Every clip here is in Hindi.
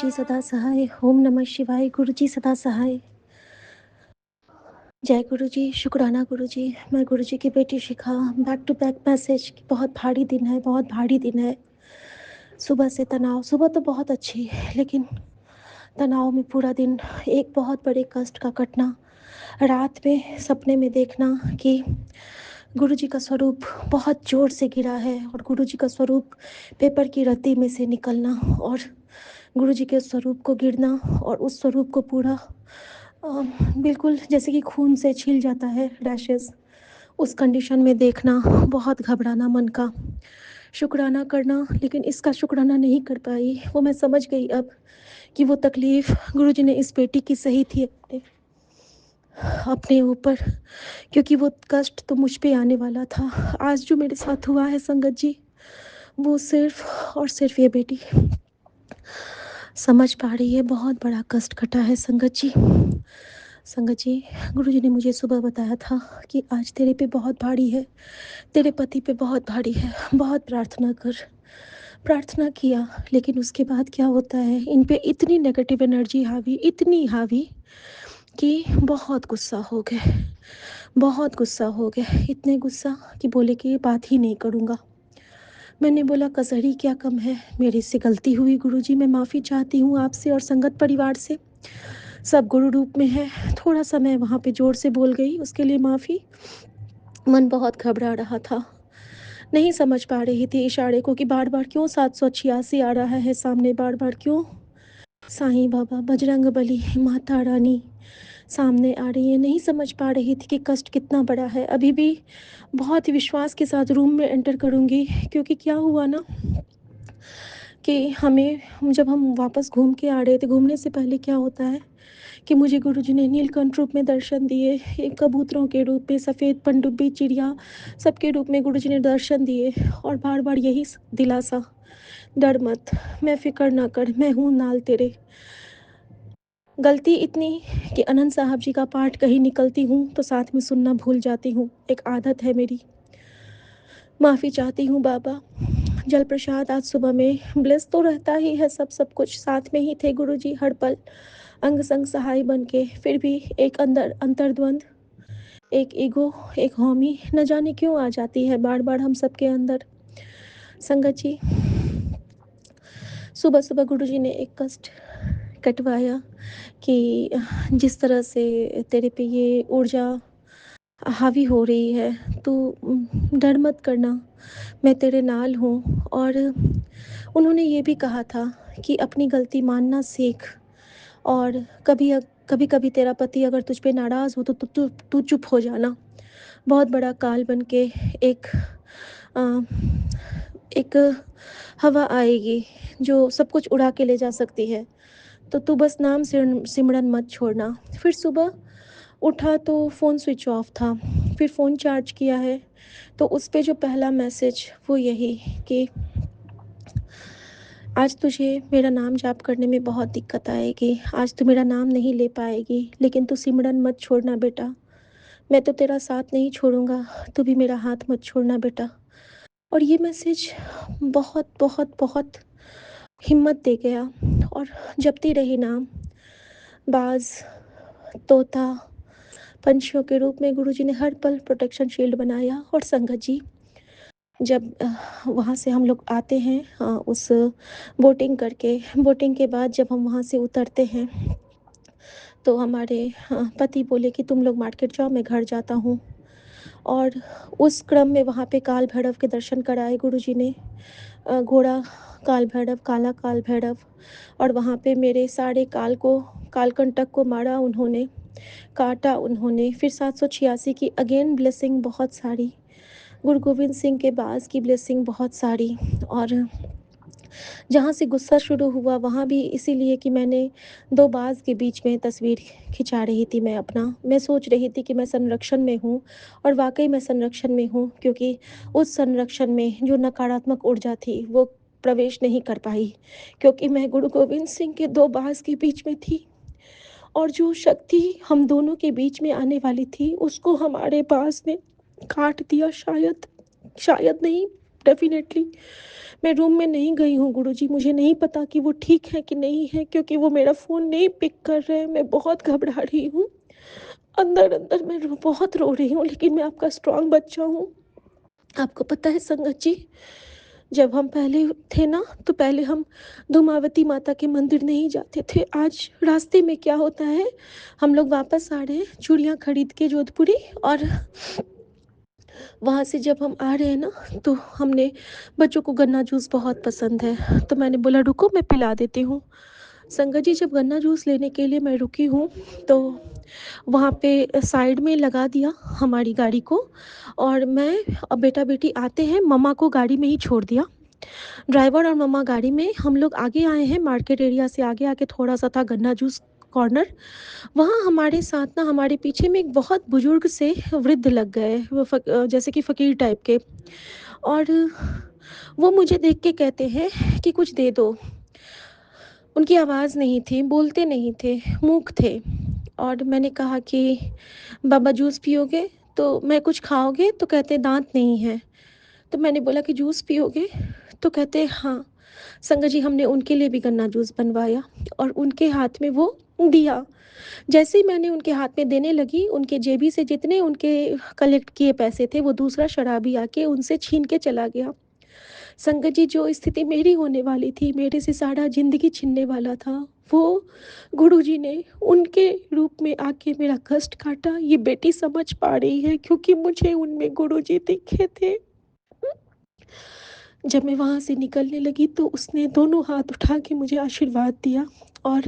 गुरुजी सदा सहाय। ओम नमः शिवाय। गुरुजी सदा सहाय। जय गुरुजी। शुक्राना गुरुजी। मैं गुरुजी की बेटी Shikha. Back to back message. बहुत भारी दिन है, बहुत भारी दिन है। सुबह से तनाव। सुबह तो बहुत अच्छी, लेकिन तनाव में पूरा दिन। एक बहुत बड़े कष्ट का घटना। रात में सपने में देखना कि गुरुजी का स्वरूप बहुत ज़ोर से गिरा है और गुरुजी का स्वरूप पेपर की रत्ती में से निकलना और गुरुजी के स्वरूप को गिरना और उस स्वरूप को पूरा बिल्कुल जैसे कि खून से छिल जाता है, रैशेस, उस कंडीशन में देखना। बहुत घबराना मन का। शुक्राना करना, लेकिन इसका शुक्राना नहीं कर पाई। वो मैं समझ गई अब कि वो तकलीफ़ गुरुजी ने इस बेटी की सही थी अपने अपने ऊपर, क्योंकि वो कष्ट तो मुझ पे आने वाला था। आज जो मेरे साथ हुआ है संगत जी, वो सिर्फ़ और सिर्फ़ ये बेटी समझ पा रही है। बहुत बड़ा कष्ट कटा है संगत जी। संगत जी, गुरुजी ने मुझे सुबह बताया था कि आज तेरे पे बहुत भारी है, तेरे पति पे बहुत भारी है, बहुत प्रार्थना कर। प्रार्थना किया, लेकिन उसके बाद क्या होता है, इन पे इतनी नेगेटिव एनर्जी हावी, इतनी हावी कि बहुत गुस्सा हो गए, बहुत गुस्सा हो गए। इतने गुस्सा कि बोले कि ये बात ही नहीं करूँगा। मैंने बोला कसहरी क्या कम है, मेरे से गलती हुई गुरुजी, मैं माफ़ी चाहती हूँ आपसे और संगत परिवार से। सब गुरु रूप में है। थोड़ा-सा मैं वहाँ पे ज़ोर से बोल गई, उसके लिए माफ़ी। मन बहुत घबरा रहा था। नहीं समझ पा रही थी इशारे को कि बार-बार क्यों 786 आ रहा है सामने, बार-बार क्यों साईं बाबा, बजरंगबली, माता रानी सामने आ रही है। नहीं समझ पा रही थी कि कष्ट कितना बड़ा है। अभी भी बहुत ही विश्वास के साथ रूम में एंटर करूँगी, क्योंकि क्या हुआ ना कि हमें जब हम वापस घूम के आ रहे थे, घूमने से पहले क्या होता है कि मुझे गुरुजी ने नीलकंठ रूप में दर्शन दिए, एक कबूतरों के रूप में, सफ़ेद पनडुब्बी चिड़िया सबके रूप में गुरुजी ने दर्शन दिए और बार-बार यही दिलासा, डर मत, मैं फ़िक्र ना कर, मैं हूँ नाल तेरे। गलती इतनी कि आनंद साहब जी का पाठ कहीं निकलती हूँ तो साथ में सुनना भूल जाती हूँ, एक आदत है मेरी। माफ़ी चाहती हूँ बाबा। जल प्रसाद आज सुबह में ब्लेस तो रहता ही है, सब कुछ साथ में ही थे गुरुजी हर पल, अंग संग सहाय बन के। फिर भी एक अंदर अंतर्द्वंद, एक ईगो, एक हौमी न जाने क्यों आ जाती है बार-बार हम सबके अंदर। संगत जी, सुबह-सुबह गुरुजी ने एक कष्ट कटवाया कि जिस तरह से तेरे पे ये ऊर्जा हावी हो रही है, तू डर मत करना, मैं तेरे नाल हूँ। और उन्होंने ये भी कहा था कि अपनी गलती मानना सीख और कभी-कभी तेरा पति अगर तुझ पे नाराज़ हो तो तू चुप हो जाना। बहुत बड़ा काल बन के एक अ, एक हवा आएगी जो सब कुछ उड़ा के ले जा सकती है। तो तू बस नाम सिमरन मत छोड़ना। फिर सुबह उठा तो फ़ोन स्विच ऑफ था। फिर फ़ोन चार्ज किया है, तो उस पे जो पहला मैसेज वो यही कि आज तुझे मेरा नाम जाप करने में बहुत दिक्कत आएगी। आज तू मेरा नाम नहीं ले पाएगी, लेकिन तू सिमरन मत छोड़ना बेटा। मैं तो तेरा साथ नहीं छोड़ूँगा, तू भी मेरा हाथ मत छोड़ना बेटा। और ये मैसेज बहुत, बहुत, बहुत हिम्मत दे गया और जपती रही नाम। बाज़, तोता, पंछियों के रूप में गुरुजी ने हर पल प्रोटेक्शन शील्ड बनाया। और संगत जी, जब वहाँ से हम लोग आते हैं उस बोटिंग करके, बोटिंग के बाद जब हम वहाँ से उतरते हैं, तो हमारे पति बोले कि तुम लोग मार्केट जाओ, मैं घर जाता हूँ। और उस क्रम में वहाँ पे काल भैरव के दर्शन कराए गुरुजी ने। घोड़ा काल भैरव, काला काल भैरव। और वहाँ पे मेरे सारे कालकंटक को मारा उन्होंने, काटा उन्होंने। फिर 786 की अगेन ब्लेसिंग बहुत सारी, गुरु गोविंद सिंह के बाज़ की ब्लेसिंग बहुत सारी। और जहाँ से गुस्सा शुरू हुआ वहाँ भी इसीलिए कि मैंने 2 बाज़ के बीच में तस्वीर खिंचा रही थी मैं अपना। मैं सोच रही थी कि मैं संरक्षण में हूँ और वाक़ई मैं संरक्षण में हूँ, क्योंकि उस संरक्षण में जो नकारात्मक ऊर्जा थी वो प्रवेश नहीं कर पाई, क्योंकि मैं गुरु गोविंद सिंह के 2 बाज़ के बीच में थी। और जो शक्ति हम दोनों के बीच में आने वाली थी, उसको हमारे बाज़ ने काट दिया शायद, शायद नहीं, डेफ़िनेटली मैं रूम में नहीं गई हूँ गुरुजी, मुझे नहीं पता कि वो ठीक है कि नहीं है, क्योंकि वो मेरा फ़ोन नहीं पिक कर रहे हैं। मैं बहुत घबरा रही हूँ। अंदर-अंदर मैं बहुत रो रही हूँ, लेकिन मैं आपका स्ट्रॉन्ग बच्चा हूँ। आपको पता है संगत जी, जब हम पहले थे ना, तो पहले हम धूमावती माता के मंदिर नहीं जाते थे। आज रास्ते में क्या होता है, हम लोग वापस आ रहे हैं चूड़ियाँ खरीद के जोधपुरी, और वहाँ से जब हम आ रहे हैं ना, तो हमने बच्चों को गन्ना जूस बहुत पसंद है, तो मैंने बोला रुको मैं पिला देती हूँ। संगत जी, जब गन्ना जूस लेने के लिए मैं रुकी हूँ, तो वहाँ पे साइड में लगा दिया हमारी गाड़ी को, और मैं और बेटा-बेटी आते हैं, मम्मा को गाड़ी में ही छोड़ दिया। ड्राइवर और मम्मा गाड़ी में, हम लोग आगे आए हैं, मार्केट एरिया से आगे आके थोड़ा-सा था गन्ना जूस कॉर्नर। वहाँ हमारे साथ ना, हमारे पीछे में एक बहुत बुजुर्ग से वृद्ध लग गए, वो जैसे कि फ़कीर टाइप के, और वो मुझे देख के कहते हैं कि कुछ दे दो। उनकी आवाज़ नहीं थी, बोलते नहीं थे, मूक थे, और मैंने कहा कि बाबा जूस पियोगे? तो मैं कुछ खाओगे? तो कहते दाँत नहीं है। तो मैंने बोला कि जूस पियोगे? तो कहते हाँ। संगत जी, हमने उनके लिए भी गन्ना जूस बनवाया और उनके हाथ में वो दिया। जैसे ही मैंने उनके हाथ में देने लगी, उनके जेबी से जितने उनके कलेक्ट किए पैसे थे, वो दूसरा शराबी आके उनसे छीन के चला गया। संगत जी, जो स्थिति मेरी होने वाली थी, मेरे से सारा ज़िंदगी छिनने वाला था, वो गुरुजी ने उनके रूप में आके मेरा कष्ट काटा। ये बेटी समझ पा रही है, क्योंकि मुझे उनमें गुरुजी दिखे थे। जब मैं वहाँ से निकलने लगी, तो उसने दोनों हाथ उठा के मुझे आशीर्वाद दिया, और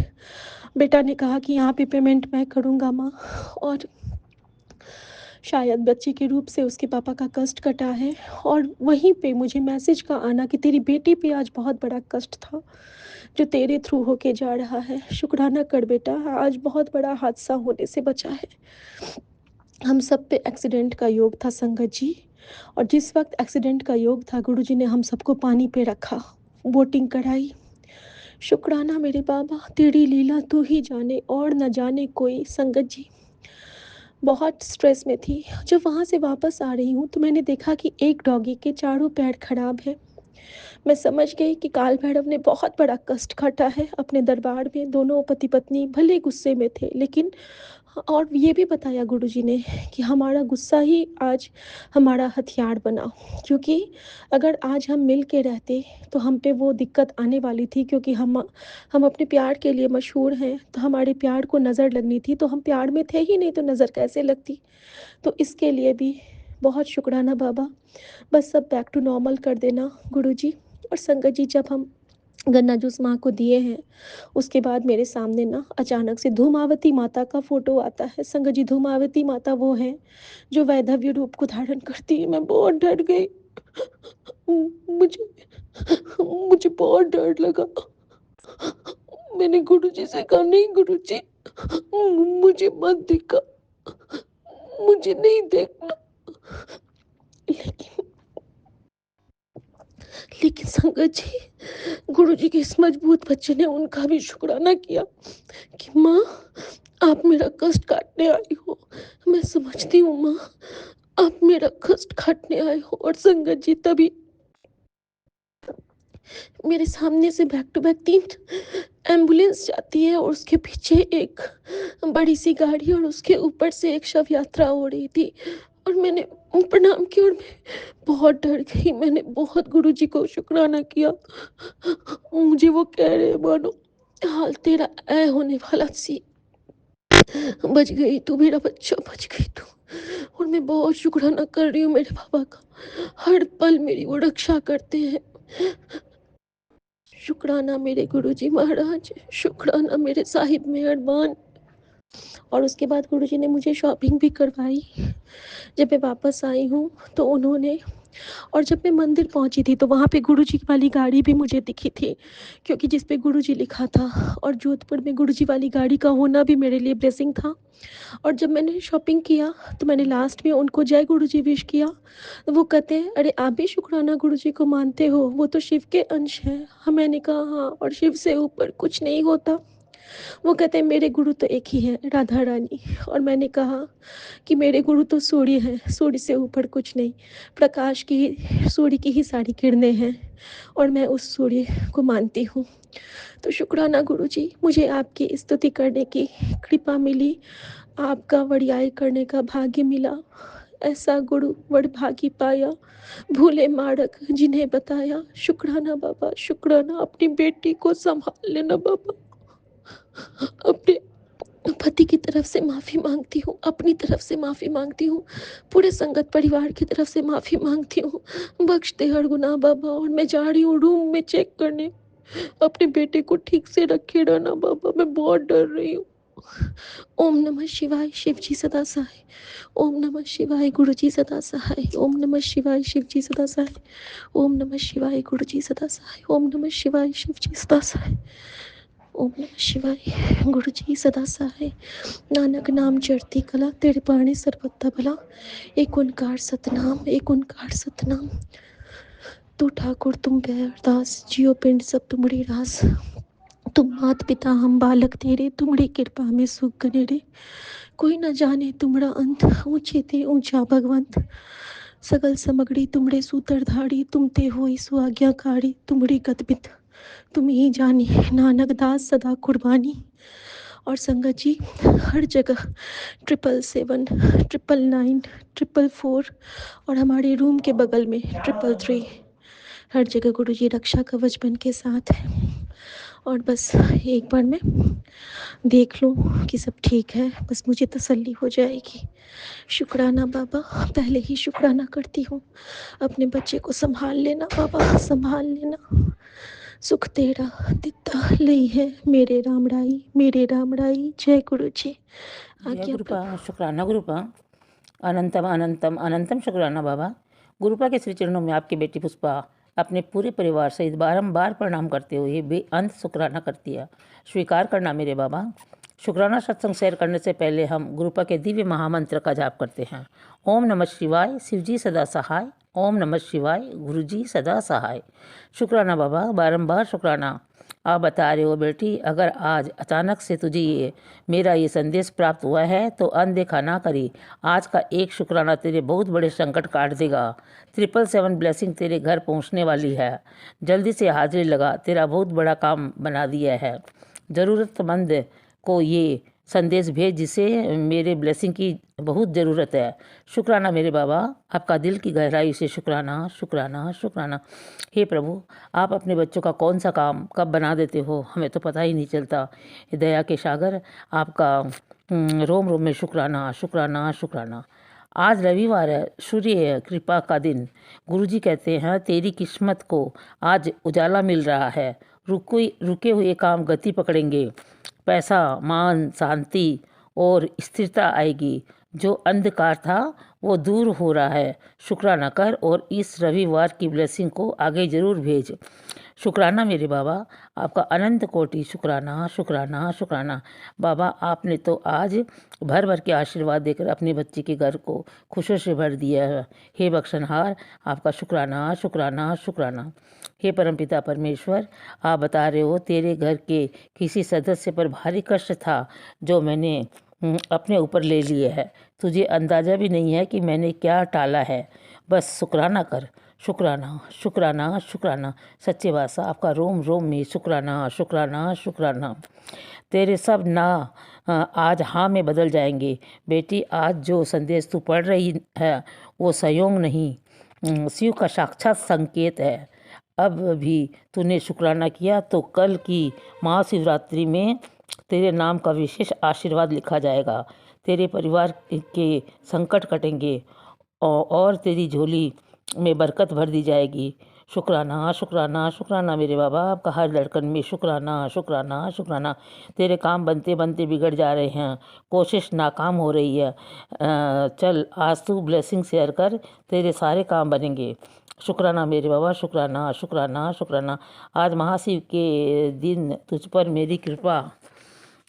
बेटा ने कहा कि यहाँ पे पेमेंट मैं करूँगा माँ, और शायद बच्चे के रूप से उसके पापा का कष्ट कटा है, और वहीं पे मुझे मैसेज का आना कि तेरी बेटी पे आज बहुत बड़ा कष्ट था, जो तेरे थ्रू होके जा रहा है। शुक्राना कर बेटा, आज बहुत बड़ा हादसा होने से बचा है। हम सब पे एक्सीडेंट का योग था संगत जी, और जिस वक़्त एक्सीडेंट का योग था, गुरुजी ने हम सबको पानी पे रखा, बोटिंग कराई। शुक्राना मेरे बाबा, तेरी लीला तू ही जाने और न जाने कोई। संगत जी, बहुत स्ट्रेस में थी। जब वहाँ से वापस आ रही हूँ, तो मैंने देखा कि एक डॉगी के चारों पैर खराब हैं। मैं समझ गई कि काल भैरव ने बहुत बड़ा कष्ट काटा है अपने दरबार में। दोनों पति-पत्नी भले गुस्से में थे, लेकिन और ये भी बताया गुरुजी ने कि हमारा गुस्सा ही आज हमारा हथियार बना, क्योंकि अगर आज हम मिल के रहते, तो हम पे वो दिक्कत आने वाली थी, क्योंकि हम अपने प्यार के लिए मशहूर हैं, तो हमारे प्यार को नज़र लगनी थी, तो हम प्यार में थे ही नहीं, तो नज़र कैसे लगती। तो इसके लिए भी बहुत शुक्राना बाबा। बस सब बैक टू नॉर्मल कर देना गुरुजी। और संगत जी, जब हम गन्ना जूस माँ को दिए हैं, उसके बाद मेरे सामने ना अचानक से धूमावती माता का फ़ोटो आता है। संगत जी, धूमावती माता वो हैं जो वैधव्य रूप को धारण करती है। मैं बहुत डर गई। मुझे मुझे बहुत डर लगा। मैंने गुरुजी से कहा, नहीं गुरुजी, मुझे मत दिखा, मुझे नहीं देखना। लेकिन लेकिन संगत जी, गुरुजी के इस मजबूत बच्चे ने उनका भी शुक्राना किया कि माँ, आप मेरा कष्ट काटने आई हो। मैं समझती हूँ माँ, आप मेरा कष्ट काटने आए हो। और संगत जी, तभी मेरे सामने से बैक टू बैक 3 एम्बुलेंस जाती है, और उसके पीछे एक बड़ी-सी गाड़ी, और उसके ऊपर से एक शव यात्रा हो रही थी, और मैंने प्रणाम किया, और मैं बहुत डर गई। मैंने बहुत गुरुजी को शुक्राना किया। मुझे वो कह रहे मानो हाल तेरा ऐ होने वाला सी, बच गई तू मेरा बच्चा, बच गई तू। और मैं बहुत शुक्राना कर रही हूँ मेरे पापा का, हर पल मेरी वो रक्षा करते हैं। शुक्राना मेरे गुरुजी महाराज, शुक्राना मेरे साहिब मेहरबान। और उसके बाद गुरुजी ने मुझे शॉपिंग भी करवाई। जब मैं वापस आई हूँ, तो उन्होंने, और जब मैं मंदिर पहुँची थी, तो वहाँ पे गुरुजी वाली गाड़ी भी मुझे दिखी थी, क्योंकि जिस पे गुरुजी लिखा था, और जोधपुर में गुरुजी वाली गाड़ी का होना भी मेरे लिए ब्लेसिंग था। और जब मैंने शॉपिंग किया, तो मैंने लास्ट में उनको जय गुरुजी विश किया। तो वो कहते हैं, अरे आप भी शुक्राना गुरुजी को मानते हो, वो तो शिव के अंश हैं। हाँ, मैंने कहा हाँ, और शिव से ऊपर कुछ नहीं होता। वो कहते हैं मेरे गुरु तो एक ही है, राधा रानी। और मैंने कहा कि मेरे गुरु तो सूर्य हैं, सूर्य से ऊपर कुछ नहीं, प्रकाश की, सूर्य की ही सारी किरणें हैं और मैं उस सूर्य को मानती हूँ। तो शुक्राना गुरुजी, मुझे आपकी स्तुति करने की कृपा मिली, आपका वड़ियाई करने का भाग्य मिला। ऐसा गुरु वडभागी पाया, भूले माड़क जिन्हें बताया। शुक्राना बाबा, शुक्राना। अपनी बेटी को संभाल लेना बाबा। अपने पति की तरफ से माफ़ी मांगती हूँ, अपनी तरफ से माफ़ी मांगती हूँ, पूरे संगत परिवार की तरफ से माफ़ी मांगती हूँ। बख्श दे हर गुनाह बाबा। और मैं जा रही हूँ रूम में चेक करने, अपने बेटे को ठीक से रखे रहना बाबा, मैं बहुत डर रही हूँ। ओम नमः शिवाय, शिव जी सदा सहाय। ओम नमः शिवाय, गुरु जी सदा सहाय। ओम नमः शिवाय, शिव जी सदा सहाय। ओम नमः शिवाय, गुरु जी सदा सहाय। ओम नमः शिवाय, शिव जी सदा सहाय। ओम नमः शिवाय, गुरु जी सदा सहाय। नानक नाम चढ़ती कला, तेरे बाणे सर्वथा भला। एक ओंकार सतनाम, एक ओंकार सतनाम। तू ठाकुर तुम गए अरदास, जियो पिंड सब तुमरी रास। तुम मात पिता हम बालक तेरे, तुमरी कृपा में सुख गनेरे। कोई न जाने तुमरा अंत, ऊंचे ते ऊंचा भगवंत। सगल समगड़ी तुमरे सूत्रधारी, तुम ते होई सुआज्ञाकारी। तुमरी गदबित तुम ही जानी, नानक दास सदा कुर्बानी। और संगत जी, हर जगह 777, 999, 444 और हमारे रूम के बगल में 333, हर जगह गुरु जी रक्षा कवच बन के साथ है। और बस एक बार मैं देख लूँ कि सब ठीक है, बस मुझे तसल्ली हो जाएगी। शुक्राना बाबा, पहले ही शुक्राना करती हूँ। अपने बच्चे को संभाल लेना बाबा, संभाल लेना। सुख तेरा दिता लई है, मेरे रामड़ाई, मेरे रामड़ाई। जय गुरु जी। जय गुरुपा, शुक्राना गुरुपा। अनंतम अनंतम अनंतम शुक्राना बाबा। गुरुपा के श्री चरणों में आपकी बेटी पुष्पा अपने पूरे परिवार सहित बारंबार प्रणाम करते हुए बेअंत शुक्राना करती है। स्वीकार करना मेरे बाबा। शुक्राना सत्संग शेयर करने से पहले हम गुरुपा के दिव्य महामंत्र का जाप करते हैं। ओम नमः शिवाय, शिवजी सदा सहाय। ओम नमः शिवाय, गुरुजी सदा सहाय। शुक्राना बाबा, बारंबार शुक्राना। आप बता रहे हो बेटी, अगर आज अचानक से तुझे मेरा ये संदेश प्राप्त हुआ है तो अनदेखा ना करी। आज का एक शुक्राना तेरे बहुत बड़े संकट काट देगा। 777 ब्लेसिंग तेरे घर पहुंचने वाली है। जल्दी से हाजिरी लगा, तेरा बहुत बड़ा काम बना दिया है। ज़रूरतमंद को ये संदेश भेज जिसे मेरे ब्लेसिंग की बहुत ज़रूरत है। शुक्राना मेरे बाबा, आपका दिल की गहराई से शुक्राना, शुक्राना, शुक्राना। हे प्रभु, आप अपने बच्चों का कौन सा काम कब बना देते हो, हमें तो पता ही नहीं चलता। दया के सागर, आपका रोम रोम में शुक्राना, शुक्राना, शुक्राना। आज रविवार है, सूर्य कृपा का दिन। गुरुजी कहते हैं तेरी किस्मत को आज उजाला मिल रहा है। रुके हुए काम गति पकड़ेंगे। पैसा, मान, शांति और स्थिरता आएगी। जो अंधकार था वो दूर हो रहा है। शुक्राना कर और इस रविवार की ब्लेसिंग को आगे जरूर भेज। शुक्राना मेरे बाबा, आपका अनंत कोटि शुक्राना, शुक्राना, शुक्राना। बाबा, आपने तो आज भर भर के आशीर्वाद देकर अपने बच्चे के घर को खुशियों से भर दिया है। हे बख्शनहार, आपका शुक्राना, शुक्राना, शुक्राना। हे परमपिता परमेश्वर, आप बता रहे हो तेरे घर के किसी सदस्य पर भारी कष्ट था जो मैंने अपने ऊपर ले लिए है। तुझे अंदाज़ा भी नहीं है कि मैंने क्या टाला है। बस शुक्राना कर। शुक्राना, शुक्राना, शुक्राना। सच्चे बादशाह, आपका रोम रोम में शुक्राना, शुक्राना, शुक्राना। तेरे सब ना आज हाँ में बदल जाएंगे। बेटी, आज जो संदेश तू पढ़ रही है वो संयोग नहीं, शिव का साक्षात संकेत है। अब भी तूने शुक्राना किया तो कल की महाशिवरात्रि में तेरे नाम का विशेष आशीर्वाद लिखा जाएगा। तेरे परिवार के संकट कटेंगे और तेरी झोली में बरकत भर दी जाएगी। शुक्राना, शुक्राना, शुक्राना मेरे बाबा, आपका हर धड़कन में शुक्राना, शुक्राना, शुक्राना। तेरे काम बनते बनते बिगड़ जा रहे हैं, कोशिश नाकाम हो रही है। चल आज तू ब्लेसिंग शेयर कर, तेरे सारे काम बनेंगे। शुक्राना मेरे बाबा, शुक्राना, शुक्राना, शुक्राना। आज महाशिव के दिन तुझ पर मेरी कृपा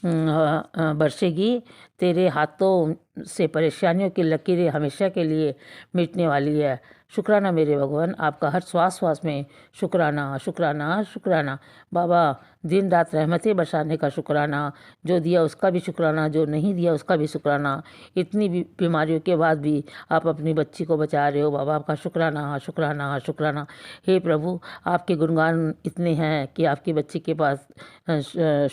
बरसेगी। तेरे हाथों से परेशानियों की लकीरें हमेशा के लिए मिटने वाली है। शुक्राना मेरे भगवान, आपका हर श्वास श्वास में शुक्राना शुक्राना शुक्राना। बाबा दिन रात रहमतें बरसाने का शुक्राना, जो दिया उसका भी शुक्राना, जो नहीं दिया उसका भी शुक्राना। इतनी बीमारियों के बाद भी आप अपनी बच्ची को बचा रहे हो बाबा, आपका शुक्राना शुक्राना शुक्राना। हे प्रभु, आपके गुणगान इतने हैं कि आपकी बच्ची के पास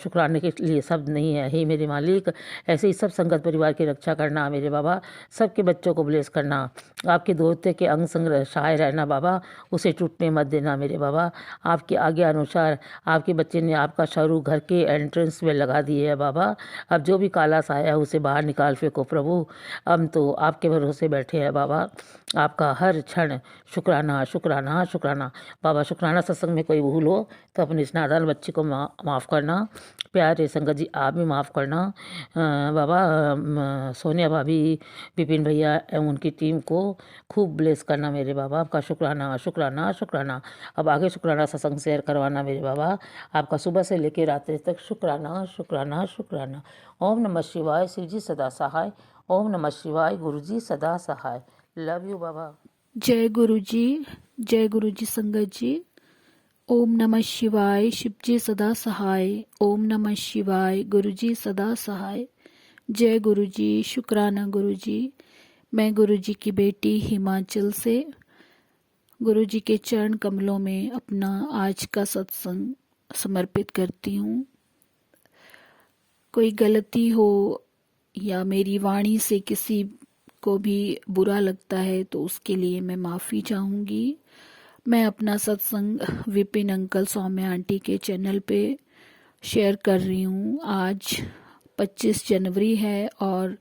शुक्राने के लिए शब्द नहीं है। हे मेरे मालिक, ऐसे ही सब संगत परिवार की रक्षा करना मेरे बाबा, सबके बच्चों को ब्लेस करना, आपके दोहते के अंग संग सहाय रहना बाबा, उसे टूटने मत देना मेरे बाबा। आपके आज्ञा अनुसार आपके बच्चे ने आपका शाहरुख घर के एंट्रेंस में लगा दिए है बाबा। अब जो भी काला साया है उसे बाहर निकाल फेंको प्रभु। हम तो आपके भरोसे बैठे हैं बाबा, आपका हर क्षण शुक्राना शुक्राना शुक्राना। बाबा शुक्राना सत्संग में कोई भूल हो तो अपनी इस नादान बच्ची को माफ़ करना। प्यारे संगत जी आप भी माफ़ करना बाबा। सोनिया भाभी, विपिन भैया एवं उनकी टीम को खूब ब्लेस करना मेरे बाबा। आपका शुक्राना शुक्राना शुक्राना। अब आगे शुक्राना सत्संग शेयर करवाना मेरे बाबा। आपका सुबह से लेकर रात्रि तक शुक्राना शुक्राना शुक्राना। ओम नमः शिवाय, शिव जी सदा सहाय। ओम नमः शिवाय, गुरु जी सदा सहाय। लव यू बाबा। जय गुरु जी संगत जी। ओम नमः शिवाय, शिव जी सदा सहाय। ओम नमः शिवाय, गुरु जी सदा सहाय। जय गुरु जी, शुक्राना गुरु जी। मैं गुरु जी की बेटी हिमाचल से गुरु जी के चरण कमलों में अपना आज का सत्संग समर्पित करती हूँ। कोई गलती हो या मेरी वाणी से किसी को भी बुरा लगता है तो उसके लिए मैं माफ़ी चाहूँगी। मैं अपना सत्संग विपिन अंकल, सौम्या आंटी के चैनल पे शेयर कर रही हूँ। आज 25 जनवरी है और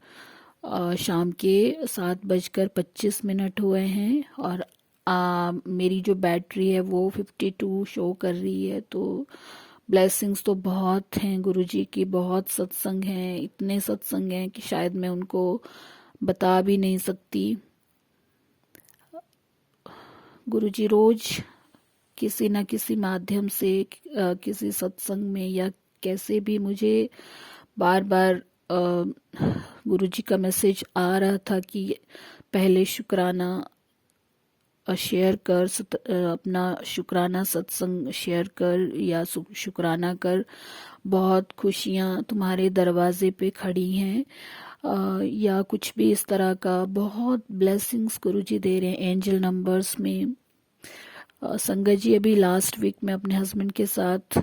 शाम के 7:25 हुए हैं और मेरी जो बैटरी है वो 52 शो कर रही है। तो ब्लेसिंग्स तो बहुत हैं गुरुजी की, बहुत सत्संग हैं, इतने सत्संग हैं कि शायद मैं उनको बता भी नहीं सकती। गुरुजी रोज किसी न किसी माध्यम से किसी सत्संग में या कैसे भी मुझे बार बार गुरुजी का मैसेज आ रहा था कि पहले शुक्राना शेयर कर, अपना शुक्राना सत्संग शेयर कर या शुक्राना कर, बहुत खुशियाँ तुम्हारे दरवाजे पे खड़ी हैं, या कुछ भी इस तरह का बहुत ब्लेसिंग्स गुरुजी दे रहे हैं एंजल नंबर्स में। संगत जी, अभी लास्ट वीक में अपने हस्बैंड के साथ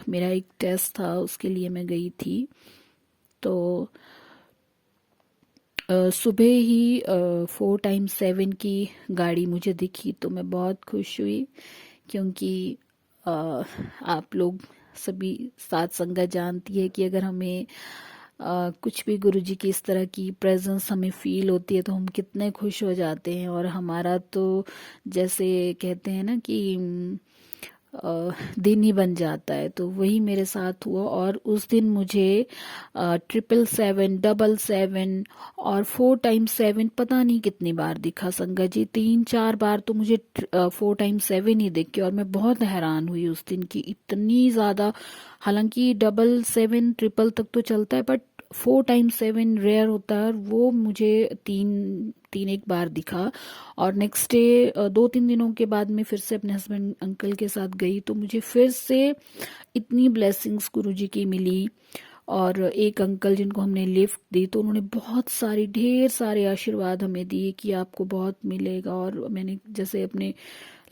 मेरा एक टेस्ट था, उसके लिए मैं गई थी। तो सुबह ही 4x7 की गाड़ी मुझे दिखी तो मैं बहुत खुश हुई, क्योंकि आप लोग सभी साथ संगत जानती है कि अगर हमें कुछ भी गुरुजी की इस तरह की प्रेजेंस हमें फील होती है तो हम कितने खुश हो जाते हैं। और हमारा तो जैसे कहते हैं ना कि दिन ही बन जाता है। तो वही मेरे साथ हुआ और उस दिन मुझे 777, 777 और 4x7 पता नहीं कितनी बार दिखा संगत जी। 3-4 बार तो मुझे 4x7 ही दिखे और मैं बहुत हैरान हुई उस दिन की, इतनी ज़्यादा। हालांकि 777 ट्रिपल तक तो चलता है, बट 4x7 रेयर होता है और वो मुझे तीन एक बार दिखा। और नेक्स्ट डे 2-3 दिनों के बाद में फिर से अपने हस्बैंड अंकल के साथ गई तो मुझे फिर से इतनी ब्लेसिंग्स गुरुजी की मिली। और एक अंकल जिनको हमने लिफ्ट दी तो उन्होंने बहुत सारी ढेर सारे आशीर्वाद हमें दिए कि आपको बहुत मिलेगा। और मैंने जैसे अपने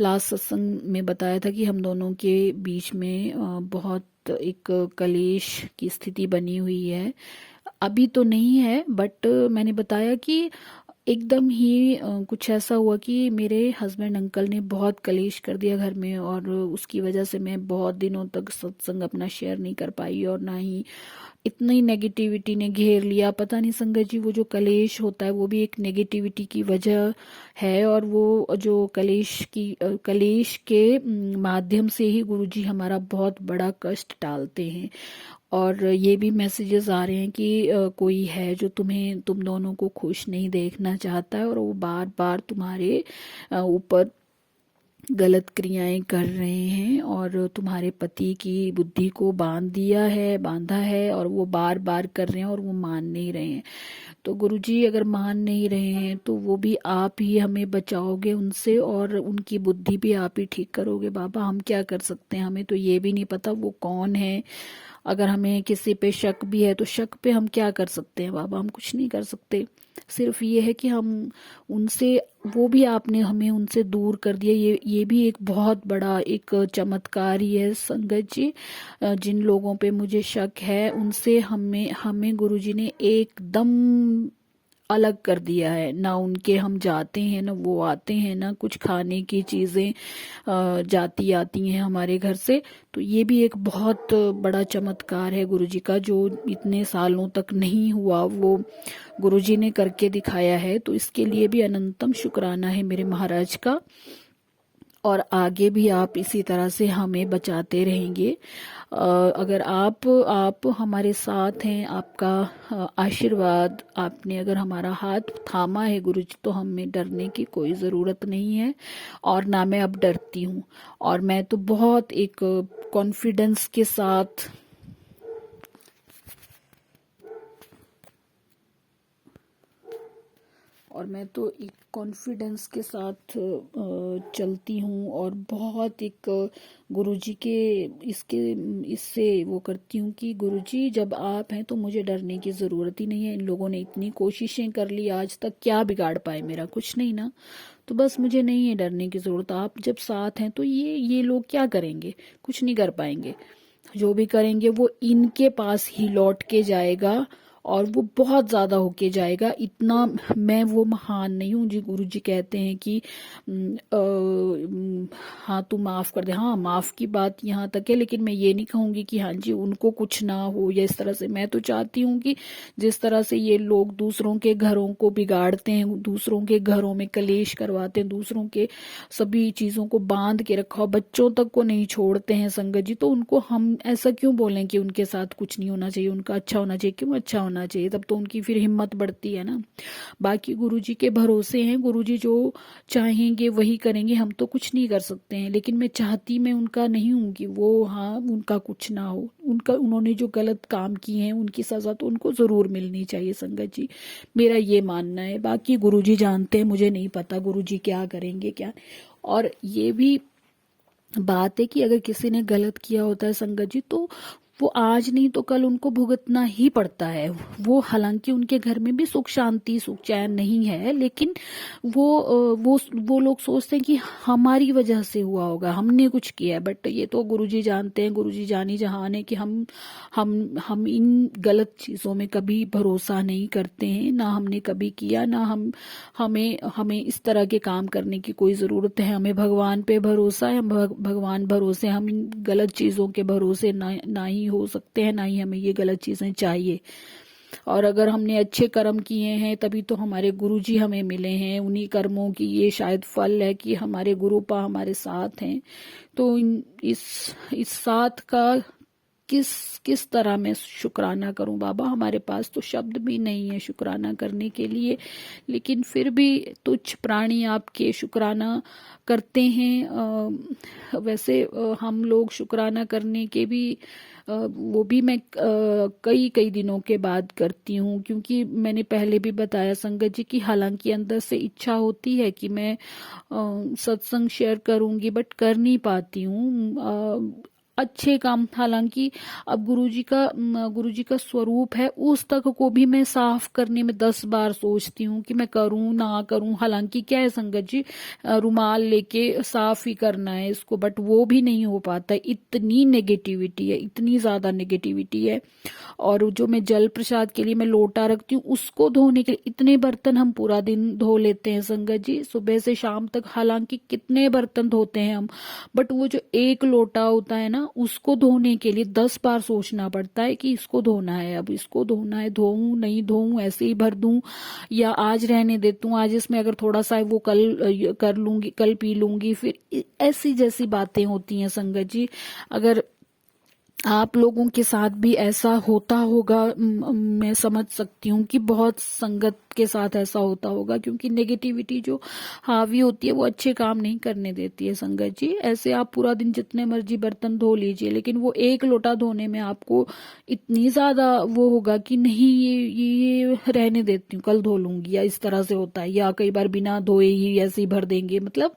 लास्ट सत्संग में बताया था कि हम दोनों के बीच में बहुत एक कलेश की स्थिति बनी हुई है। अभी तो नहीं है, बट मैंने बताया कि एकदम ही कुछ ऐसा हुआ कि मेरे हस्बैंड अंकल ने बहुत कलेश कर दिया घर में और उसकी वजह से मैं बहुत दिनों तक सत्संग अपना शेयर नहीं कर पाई और ना ही इतनी नेगेटिविटी ने घेर लिया। पता नहीं संगत जी, वो जो कलेश होता है वो भी एक नेगेटिविटी की वजह है और वो जो कलेश के माध्यम से ही गुरुजी हमारा बहुत बड़ा कष्ट टालते हैं। और ये भी मैसेजेस आ रहे हैं कि कोई है जो तुम दोनों को खुश नहीं देखना चाहता है और वो बार बार तुम्हारे ऊपर गलत क्रियाएं कर रहे हैं और तुम्हारे पति की बुद्धि को बांधा है और वो बार बार कर रहे हैं और वो मान नहीं रहे हैं। तो गुरुजी अगर मान नहीं रहे हैं तो वो भी आप ही हमें बचाओगे उनसे और उनकी बुद्धि भी आप ही ठीक करोगे बाबा। हम क्या कर सकते हैं, हमें तो ये भी नहीं पता वो कौन है। अगर हमें किसी पे शक भी है तो शक पे हम क्या कर सकते हैं बाबा, हम कुछ नहीं कर सकते। सिर्फ ये है कि हम उनसे, वो भी आपने हमें उनसे दूर कर दिया। ये भी एक बहुत बड़ा एक चमत्कार ही है संगत जी। जिन लोगों पे मुझे शक है उनसे हमें हमें गुरुजी ने एकदम अलग कर दिया है। ना उनके हम जाते हैं ना वो आते हैं, ना कुछ खाने की चीजें जाती आती हैं हमारे घर से। तो ये भी एक बहुत बड़ा चमत्कार है गुरुजी का, जो इतने सालों तक नहीं हुआ वो गुरुजी ने करके दिखाया है। तो इसके लिए भी अनंतम शुक्राना है मेरे महाराज का। और आगे भी आप इसी तरह से हमें बचाते रहेंगे। अगर आप हमारे साथ हैं, आपका आशीर्वाद, आपने अगर हमारा हाथ थामा है गुरुजी, तो हमें डरने की कोई ज़रूरत नहीं है और ना मैं अब डरती हूँ। और मैं तो बहुत एक कॉन्फिडेंस के साथ एक कॉन्फिडेंस के साथ चलती हूँ और बहुत एक गुरुजी के इससे वो करती हूँ कि गुरुजी जब आप हैं तो मुझे डरने की ज़रूरत ही नहीं है। इन लोगों ने इतनी कोशिशें कर ली, आज तक क्या बिगाड़ पाए मेरा, कुछ नहीं ना। तो बस मुझे नहीं है डरने की ज़रूरत। आप जब साथ हैं तो ये लोग क्या करेंगे, कुछ नहीं कर पाएंगे। जो भी करेंगे वो इनके पास ही लौट के जाएगा और वो बहुत ज्यादा होके जाएगा। इतना मैं वो महान नहीं हूँ जी। गुरु जी कहते हैं कि हाँ तू माफ कर दे, हाँ माफ की बात यहाँ तक है, लेकिन मैं ये नहीं कहूंगी कि हाँ जी उनको कुछ ना हो या इस तरह से। मैं तो चाहती हूँ कि जिस तरह से ये लोग दूसरों के घरों को बिगाड़ते हैं, दूसरों के घरों में कलेश करवाते हैं, दूसरों के सभी चीजों को बांध के रखा हो, बच्चों तक को नहीं छोड़ते हैं संगत जी, तो उनको हम ऐसा क्यों बोलें कि उनके साथ कुछ नहीं होना चाहिए, उनका अच्छा होना चाहिए। क्यों अच्छा होना चाहिए, तब तो उनकी फिर हिम्मत बढ़ती है ना। बाकी गुरुजी के भरोसे हैं, गुरुजी जो चाहेंगे वही करेंगे, हम तो कुछ नहीं कर सकते हैं। लेकिन मैं चाहती मैं उनका नहीं हूं कि वो, हाँ उनका कुछ ना हो। उन्होंने जो गलत काम किए हैं उनकी सजा तो उनको जरूर मिलनी चाहिए संगत जी, मेरा ये मानना है। बाकी गुरुजी जानते हैं, मुझे नहीं पता गुरुजी क्या करेंगे क्या। और ये भी बात है कि अगर किसी ने गलत किया होता है संगत जी, तो वो आज नहीं तो कल उनको भुगतना ही पड़ता है। वो हालांकि उनके घर में भी सुख शांति सुख चैन नहीं है, लेकिन वो लोग सोचते हैं कि हमारी वजह से हुआ होगा, हमने कुछ किया है। बट ये तो गुरुजी जानते हैं, गुरुजी जानी जहान है कि हम इन गलत चीजों में कभी भरोसा नहीं करते हैं, ना हमने कभी किया, ना हमें इस तरह के काम करने की कोई जरूरत है। हमें भगवान पे भरोसा है, भगवान भरोसे, हम इन गलत चीजों के भरोसे ना ही हो सकते हैं, ना ही हमें ये गलत चीजें चाहिए। और अगर हमने अच्छे कर्म किए हैं तभी तो हमारे गुरुजी हमें मिले हैं। उन्हीं कर्मों की ये शायद फल है कि हमारे गुरुपा हमारे साथ हैं। तो इस साथ का किस तरह मैं शुक्राना करूं बाबा, हमारे पास तो शब्द भी नहीं है शुक्राना करने के लिए। लेकिन फिर भी तुच्छ प्राणी आपके शुक्राना करते हैं। वैसे हम लोग शुक्राना करने के भी वो भी मैं कई कई दिनों के बाद करती हूँ, क्योंकि मैंने पहले भी बताया संगत जी कि हालांकि अंदर से इच्छा होती है कि मैं सत्संग शेयर करूंगी, बट कर नहीं पाती हूँ। अच्छे काम, हालांकि अब गुरुजी का स्वरूप है, उस तक को भी मैं साफ करने में 10 बार सोचती हूँ कि मैं करूँ ना करूँ। हालांकि क्या है संगत जी, रुमाल लेके साफ ही करना है इसको, बट वो भी नहीं हो पाता। इतनी नेगेटिविटी है, इतनी ज्यादा नेगेटिविटी है। और जो मैं जल प्रसाद के लिए मैं लोटा रखती हूँ, उसको धोने के लिए इतने बर्तन हम पूरा दिन धो लेते हैं संगत जी, सुबह से शाम तक। हालांकि कितने बर्तन धोते हैं हम, बट वो जो एक लोटा होता है ना, उसको धोने के लिए 10 बार सोचना पड़ता है कि इसको धोना है, अब इसको धोना है, धोऊं नहीं धोऊं, ऐसे ही भर दूं या आज रहने देता हूँ, आज इसमें अगर थोड़ा सा है वो कल कर लूंगी, कल पी लूंगी। फिर ऐसी जैसी बातें होती हैं संगत जी। अगर आप लोगों के साथ भी ऐसा होता होगा। मैं समझ सकती हूँ कि बहुत संगत के साथ ऐसा होता होगा, क्योंकि नेगेटिविटी जो हावी होती है वो अच्छे काम नहीं करने देती है संगत जी। ऐसे आप पूरा दिन जितने मर्जी बर्तन धो लीजिए, लेकिन वो एक लोटा धोने में आपको इतनी ज्यादा वो होगा कि नहीं, ये रहने देती हूँ, कल धो लूंगी, या इस तरह से होता है। या कई बार बिना धोए ही ऐसे ही भर देंगे, मतलब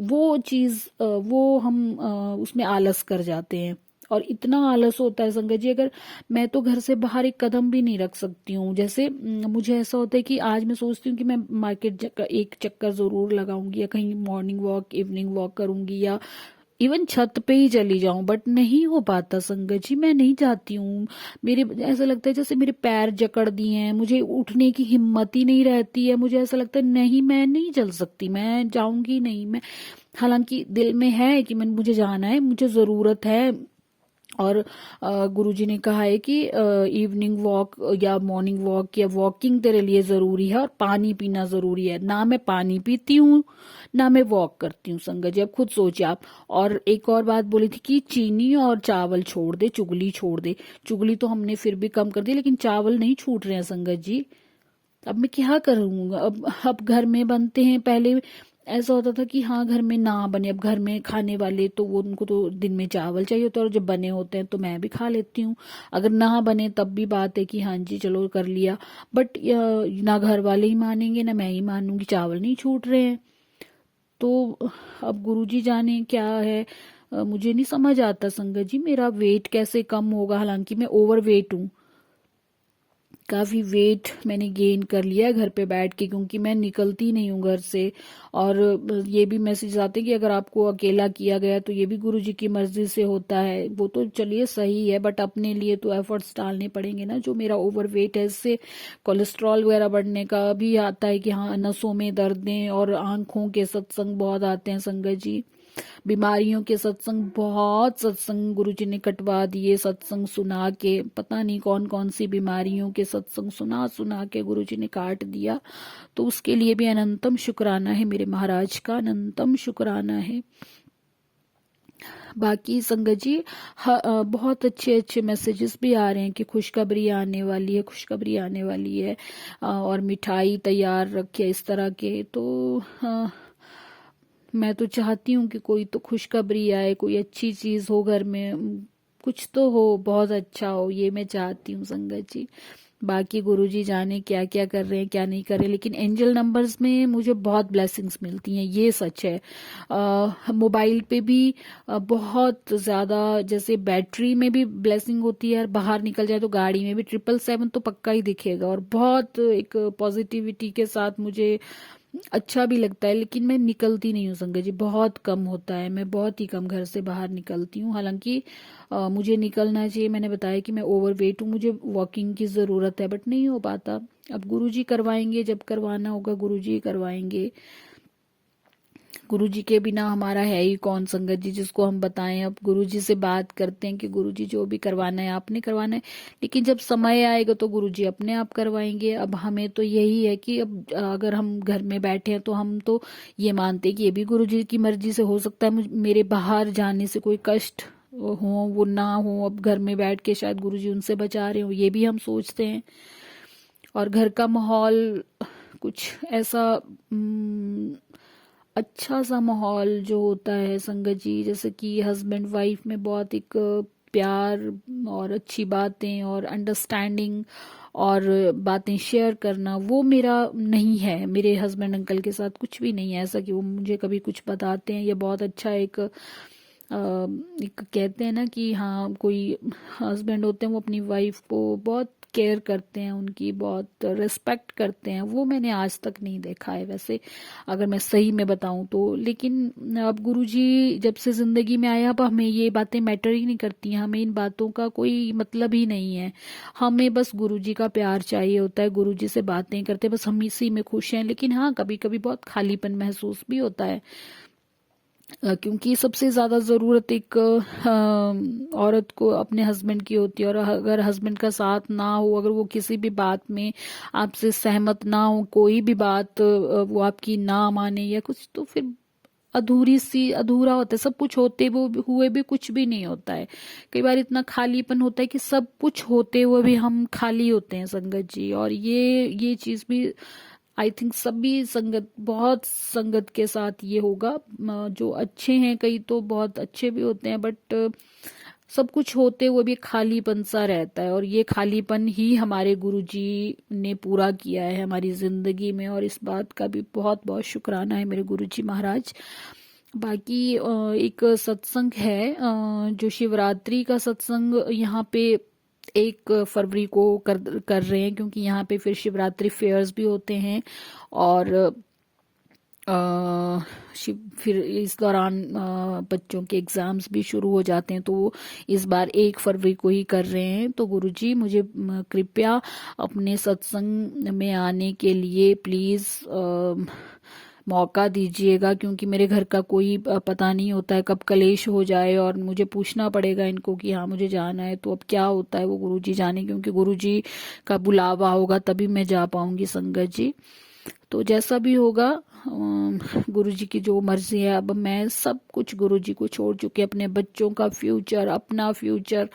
वो चीज वो हम उसमें आलस कर जाते हैं। और इतना आलस होता है संगत जी, अगर मैं तो घर से बाहर एक कदम भी नहीं रख सकती हूँ। जैसे मुझे ऐसा होता है कि आज मैं सोचती हूँ कि मैं मार्केट एक चक्कर जरूर लगाऊंगी, या कहीं मॉर्निंग वॉक इवनिंग वॉक करूंगी, या इवन छत पे ही चली जाऊं, बट नहीं हो पाता संगत जी, मैं नहीं जाती हूँ। मेरे ऐसा लगता है जैसे मेरे पैर जकड़ दिए हैं, मुझे उठने की हिम्मत ही नहीं रहती है। मुझे ऐसा लगता है नहीं, मैं नहीं चल सकती, मैं जाऊंगी नहीं। मैं हालांकि दिल में है कि मुझे जाना है, मुझे जरूरत है। और गुरुजी ने कहा है कि इवनिंग वॉक या मॉर्निंग वॉक या वॉकिंग तेरे लिए जरूरी है, और पानी पीना जरूरी है। ना मैं पानी पीती हूँ, ना मैं वॉक करती हूँ संगत जी, अब खुद सोचिए आप। और एक और बात बोली थी कि चीनी और चावल छोड़ दे, चुगली छोड़ दे। चुगली तो हमने फिर भी कम कर दी, लेकिन चावल नहीं छूट रहे हैं संगत जी। अब मैं क्या करूंगा। अब घर में बनते हैं, पहले ऐसा होता था कि हाँ घर में ना बने, अब घर में खाने वाले तो वो उनको तो दिन में चावल चाहिए होता है, और जब बने होते हैं तो मैं भी खा लेती हूँ। अगर ना बने तब भी बात है कि हाँ जी चलो कर लिया, बट ना घर वाले ही मानेंगे ना मैं ही मानूंगी, चावल नहीं छूट रहे हैं। तो अब गुरुजी जाने क्या है, मुझे नहीं समझ आता संगत जी, मेरा वेट कैसे कम होगा। हालांकि मैं ओवर वेट हूँ, काफी वेट मैंने गेन कर लिया है घर पे बैठ के, क्योंकि मैं निकलती नहीं हूँ घर से। और ये भी मैसेज आते हैं कि अगर आपको अकेला किया गया तो ये भी गुरु जी की मर्जी से होता है। वो तो चलिए सही है, बट अपने लिए तो एफर्ट्स डालने पड़ेंगे ना। जो मेरा ओवर वेट है, इससे कोलेस्ट्रॉल वगैरह बढ़ने का भी आता है कि हाँ, नसों में दर्दें, और आंखों के सत्संग बहुत आते हैं संगत जी। बीमारियों के सत्संग, बहुत सत्संग गुरुजी ने कटवा दिए, सत्संग सुना के पता नहीं कौन कौन सी बीमारियों के सत्संग सुना सुना के गुरुजी ने काट दिया। तो उसके लिए भी अनंतम शुक्राना है, मेरे महाराज का अनंतम शुक्राना है। बाकी संगत जी बहुत अच्छे अच्छे मैसेजेस भी आ रहे हैं कि खुशखबरी आने वाली है, खुशखबरी आने वाली है, और मिठाई तैयार रखिए इस तरह के। तो मैं तो चाहती हूँ कि कोई तो खुशखबरी आए, कोई अच्छी चीज हो घर में, कुछ तो हो, बहुत अच्छा हो, ये मैं चाहती हूँ संगत जी। बाकी गुरुजी जाने क्या क्या कर रहे हैं क्या नहीं कर रहे, लेकिन एंजल नंबर्स में मुझे बहुत ब्लेसिंग्स मिलती हैं, ये सच है। मोबाइल पे भी बहुत ज्यादा, जैसे बैटरी में भी ब्लेसिंग होती है, और बाहर निकल जाए तो गाड़ी में भी 777 तो पक्का ही दिखेगा, और बहुत एक पॉजिटिविटी के साथ मुझे अच्छा भी लगता है। लेकिन मैं निकलती नहीं हूँ संगत जी, बहुत कम होता है, मैं बहुत ही कम घर से बाहर निकलती हूँ। हालांकि मुझे निकलना चाहिए, मैंने बताया कि मैं ओवर वेट हूँ, मुझे वॉकिंग की ज़रूरत है, बट नहीं हो पाता। अब गुरुजी करवाएंगे, जब करवाना होगा गुरुजी करवाएंगे। गुरुजी के बिना हमारा है ही कौन संगत जी जिसको हम बताएं। अब गुरुजी से बात करते हैं कि गुरुजी जो भी करवाना है आपने करवाना है, लेकिन जब समय आएगा तो गुरुजी अपने आप करवाएंगे। अब हमें तो यही है कि अब अगर हम घर में बैठे हैं तो हम तो ये मानते हैं कि ये भी गुरुजी की मर्जी से हो सकता है मेरे बाहर जाने से कोई कष्ट हो, वो ना हो। अब घर में बैठ के शायद गुरुजी उनसे बचा रहे हो, ये भी हम सोचते हैं। और घर का माहौल कुछ ऐसा अच्छा सा माहौल जो होता है संगत जी, जैसे कि हस्बैंड वाइफ में बहुत एक प्यार और अच्छी बातें और अंडरस्टैंडिंग और बातें शेयर करना, वो मेरा नहीं है। मेरे हस्बैंड अंकल के साथ कुछ भी नहीं है ऐसा कि वो मुझे कभी कुछ बताते हैं। ये बहुत अच्छा एक कहते हैं ना कि हाँ, कोई हस्बैंड होते हैं वो अपनी वाइफ को बहुत केयर करते हैं, उनकी बहुत रिस्पेक्ट करते हैं, वो मैंने आज तक नहीं देखा है वैसे, अगर मैं सही में बताऊं तो। लेकिन अब गुरुजी जब से जिंदगी में आया, अब हमें ये बातें मैटर ही नहीं करती हैं, हमें इन बातों का कोई मतलब ही नहीं है। हमें बस गुरुजी का प्यार चाहिए होता है, गुरुजी से बातें करते बस हम इसी में खुश हैं। लेकिन हाँ, कभी कभी बहुत खालीपन महसूस भी होता है, क्योंकि सबसे ज्यादा जरूरत एक औरत को अपने हस्बैंड की होती है। और अगर हस्बैंड का साथ ना हो, अगर वो किसी भी बात में आपसे सहमत ना हो, कोई भी बात वो आपकी ना माने या कुछ, तो फिर अधूरा होता है, सब कुछ होते वो हुए भी कुछ भी नहीं होता है। कई बार इतना खालीपन होता है कि सब कुछ होते हुए भी हम खाली होते हैं संगत जी। और ये चीज भी आई थिंक सभी बहुत संगत के साथ ये होगा। जो अच्छे हैं कई तो बहुत अच्छे भी होते हैं, बट सब कुछ होते हुए भी खालीपन सा रहता है। और ये खालीपन ही हमारे गुरुजी ने पूरा किया है हमारी जिंदगी में, और इस बात का भी बहुत बहुत शुक्राना है मेरे गुरुजी महाराज। बाकी एक सत्संग है जो शिवरात्रि का सत्संग यहाँ पे 1 फरवरी को कर रहे हैं, क्योंकि यहाँ पे फिर शिवरात्रि फेयर्स भी होते हैं। और फिर इस दौरान बच्चों के एग्जाम्स भी शुरू हो जाते हैं, तो वो इस बार 1 फरवरी को ही कर रहे हैं। तो गुरुजी मुझे कृपया अपने सत्संग में आने के लिए प्लीज मौका दीजिएगा, क्योंकि मेरे घर का कोई पता नहीं होता है कब कलेश हो जाए और मुझे पूछना पड़ेगा इनको कि हाँ मुझे जाना है। तो अब क्या होता है वो गुरुजी जाने, क्योंकि गुरुजी का बुलावा होगा तभी मैं जा पाऊंगी संगत जी। तो जैसा भी होगा गुरुजी की जो मर्जी है। अब मैं सब कुछ गुरुजी को छोड़ चुके, अपने बच्चों का फ्यूचर, अपना फ्यूचर,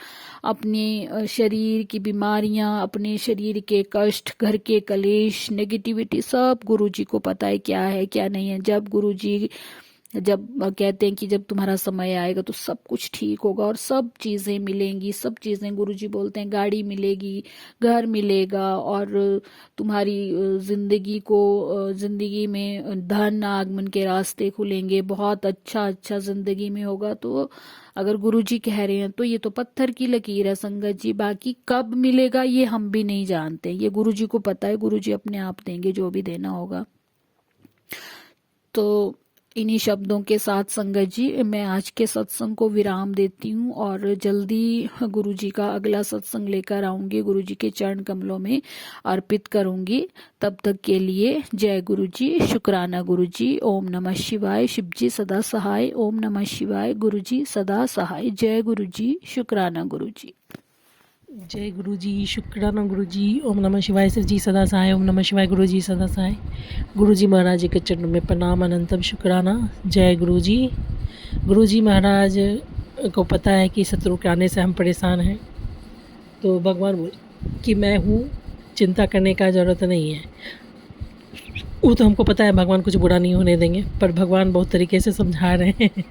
अपने शरीर की बीमारियां, अपने शरीर के कष्ट, घर के कलेश, नेगेटिविटी, सब गुरुजी को पता है क्या नहीं है। जब कहते हैं कि जब तुम्हारा समय आएगा तो सब कुछ ठीक होगा और सब चीजें मिलेंगी, सब चीजें गुरुजी बोलते हैं गाड़ी मिलेगी, घर मिलेगा, और तुम्हारी जिंदगी में धन आगमन के रास्ते खुलेंगे, बहुत अच्छा अच्छा जिंदगी में होगा। तो अगर गुरुजी कह रहे हैं तो ये तो पत्थर की लकीर है संगत जी। बाकी कब मिलेगा ये हम भी नहीं जानते, ये गुरुजी को पता है, गुरुजी अपने आप देंगे जो भी देना होगा। तो इन्हीं शब्दों के साथ संगत जी मैं आज के सत्संग को विराम देती हूँ, और जल्दी गुरुजी का अगला सत्संग लेकर आऊंगी, गुरुजी के चरण कमलों में अर्पित करूंगी। तब तक के लिए जय गुरुजी, शुक्राना गुरुजी, ओम नमः शिवाय, शिवजी सदा सहाय, ओम नमः शिवाय, गुरुजी सदा सहाय, जय गुरुजी, शुक्राना गुरुजी। जय गुरु जी, शुक्राना गुरु जी, ओम नमः शिवाय, शिव जी सदा सहाय, ओम नमः शिवाय, गुरु जी सदा सहाय। गुरु जी महाराज जी के चरणों में प्रणाम, अनंतम शुक्राना। जय गुरु जी। गुरु जी महाराज को पता है कि शत्रु के आने से हम परेशान हैं, तो भगवान बोले कि मैं हूँ, चिंता करने का ज़रूरत नहीं है। वो तो हमको पता है भगवान कुछ बुरा नहीं होने देंगे, पर भगवान बहुत तरीके से समझा रहे हैं